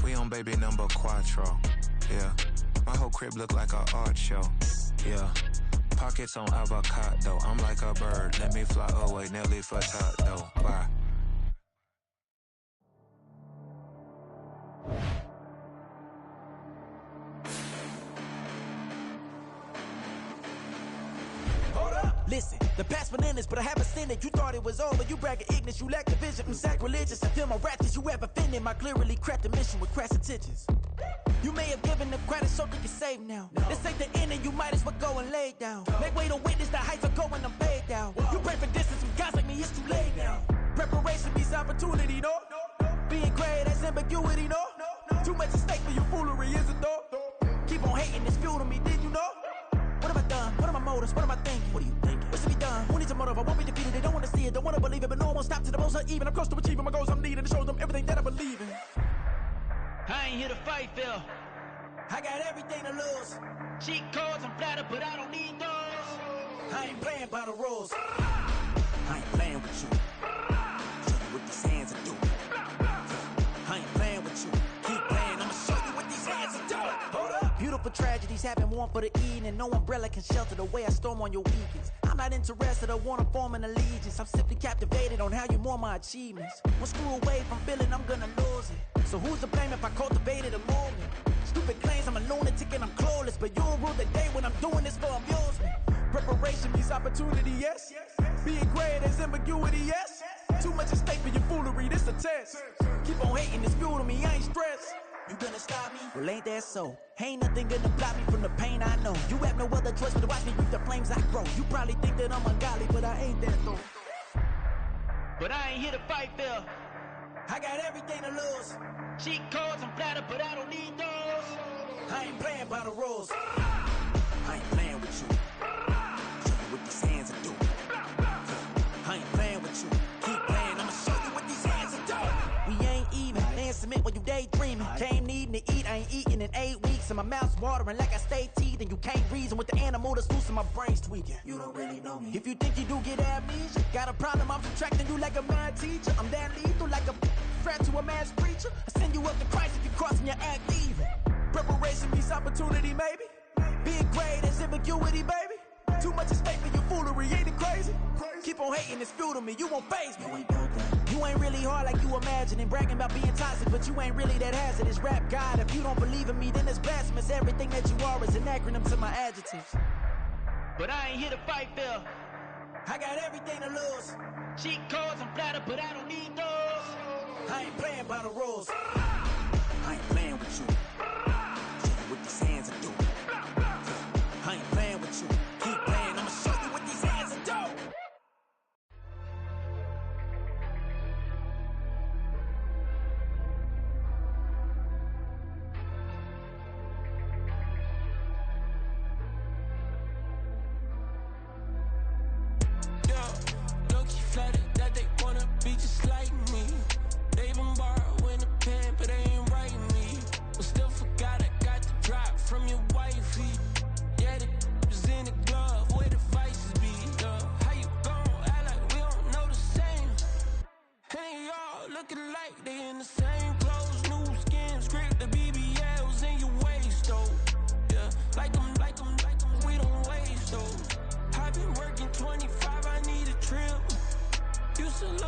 we on baby number quattro. Yeah, my whole crib look like an art show. Yeah, pockets on avocado. I'm like a bird, let me fly away. Nelly Furtado. Bye. Listen, the past bananas, but I haven't seen it. You thought it was over, you bragging ignorance, you lack the vision. I'm sacrilegious, I feel my ratchets, you ever offended my clearly crafted mission with crass intentions. You may have given them credit so they can save now. This ain't the end and you might as well go and lay down. Make way to witness the heights are going, I'm paid down. You pray for distance from guys like me, it's too late now. Preparation beats opportunity, no? Being great, that's ambiguity, no? Too much at stake for your foolery, is it though? Keep on hating, it's fuel to me, did you know? What have I done? What are my motives? What am I thinking? What are you thinking? What's to be done? Who needs a motive? I won't be defeated. They don't want to see it, don't want to believe it, but no one will stop to the most even. I'm close to achieving my goals. I'm needing to show them everything that I believe in. I ain't here to fight, Phil. I got everything to lose. Cheat codes, I'm flattered, but I don't need those. I ain't playing by the rules. I ain't playing with you. Show you what these hands are doing. I ain't playing with you. Keep playing, I'ma show you what these hands are doing. Hold up. Beautiful tragedies happen, one for the evening. No umbrella can shelter the way I storm on your weekends. I'm not interested, I wanna form an allegiance. I'm simply captivated on how you mourn my achievements. One screw away from feeling I'm gonna lose it. So who's to blame if I cultivated a movement? Stupid claims I'm a lunatic and I'm clueless, but you'll rule the day when I'm doing this for amusement. Preparation means opportunity, yes. Being great is ambiguity, yes. Too much at stake for your foolery, this a test. Keep on hating, it's fuel to me, I ain't stressed. You gonna stop me? Well, ain't that so? Ain't nothing gonna block me from the pain I know. You have no other choice but to watch me reap the flames I grow. You probably think that I'm ungodly, but I ain't that though. But I ain't here to fight, Phil. I got everything to lose. Cheat codes, I'm flattered, but I don't need those. I ain't playing by the rules. I ain't playing with you. Show you what these hands are doing. I ain't playing with you. Keep playing, I'ma show you what these hands are doing. We ain't even. They submit when you daydreaming. Came needing to eat, I ain't eating in 8 weeks. And my mouth's watering like I stay teeth. And you can't reason with the animal that's loose and my brain's tweaking. You don't really know me. If you think you do get amnesia, got a problem, I'm subtracting you like a mad teacher. I'm that lethal like a threat to a mass preacher. I send you up to Christ if you crossing your act evil. Preparation means opportunity, maybe. Being great is ambiguity, baby. Too much at stake for your foolery, ain't it crazy? Keep on hating, it's fuel to me, you won't faze me. You ain't really hard like you imagining. Bragging about being toxic, but you ain't really that hazardous. Rap God, if you don't believe in me, then it's blasphemous. Everything that you are is an acronym to my adjectives. But I ain't here to fight, Phil. I got everything to lose. Cheat codes, I'm flattered, but I don't need those. I ain't playing by the rules. I ain't playing with you. Show you what these hands are doing. I ain't playing with you. Keep playing, I'ma show you what these hands are doing. Yeah, low-key flattered that they wanna be just like me. They been borrowing the pen, but they ain't writing me. But still forget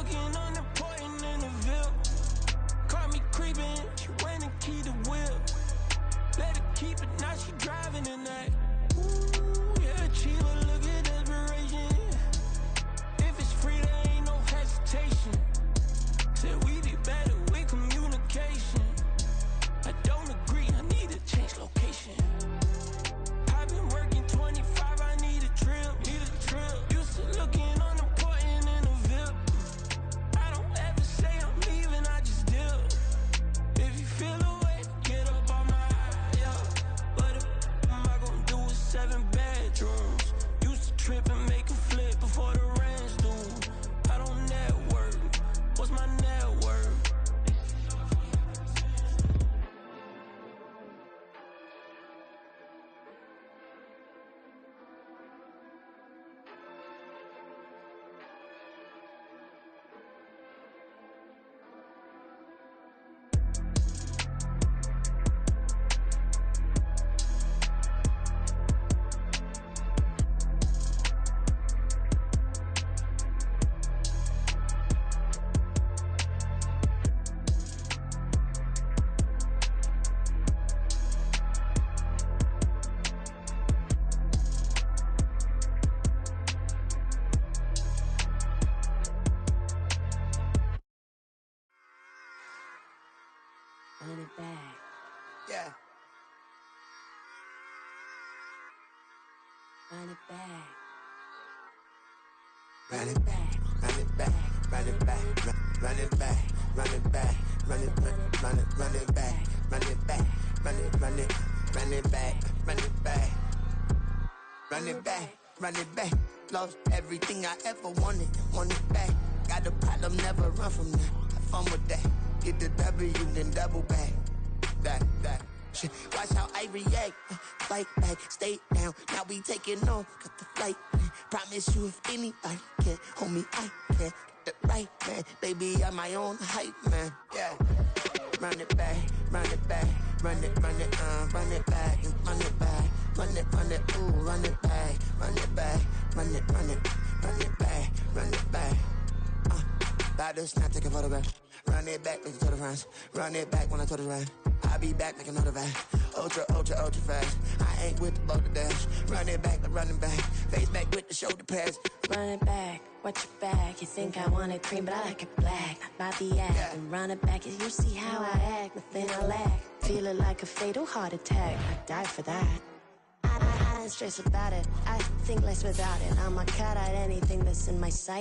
looking unimportant in the Ville. Caught me creeping, she went and keyed the wheel. Let her keep it, now she driving tonight. Ooh, yeah, achiever, look at desperation. If it's free, there ain't no hesitation. Said we be better with communication. I don't agree, I need to change location. I've been working 25, I need a trip, Used to looking unimportant in the Ville. I don't ever say I'm leaving, I just dip. If you feel away, get up on my yeah. What am I gonna do with 7 bedrooms? Used to trip and make a flip before the rent's due. I don't network, what's my net worth? Run it back. Yeah. Run it back. Run it back, run it back, run it back, run it back, run it back, run it back, run it back, run it back, run it back, run it back, run it back, run it back. Lost everything I ever wanted it back. Got a problem, never run from that. Have fun with that. Get the W, then double back. That. Shit. Watch how I react. Fight back, stay down. Now we taking off. Got the flight. Promise you if anybody can, homie, I can. Get the right man. Baby, I'm my own hype man. Yeah. Run it back, run it back, run it back, run it back, run it back, ooh, run it back, run it back, run it back, run it back. About to snap, take a photograph. Run it back, make it to the friends. Run it back when I told it right. I'll be back, make another back. Ultra fast. I ain't with the boulder dash. Run it back, face back with the shoulder pads. Run it back, watch your back. You think I want it cream, but I like it black. Not by the act, and run it back. You see how I act, nothing I lack. Feeling like a fatal heart attack. I die for that. I don't stress about it. I think less without it. I'ma cut out anything that's in my sight.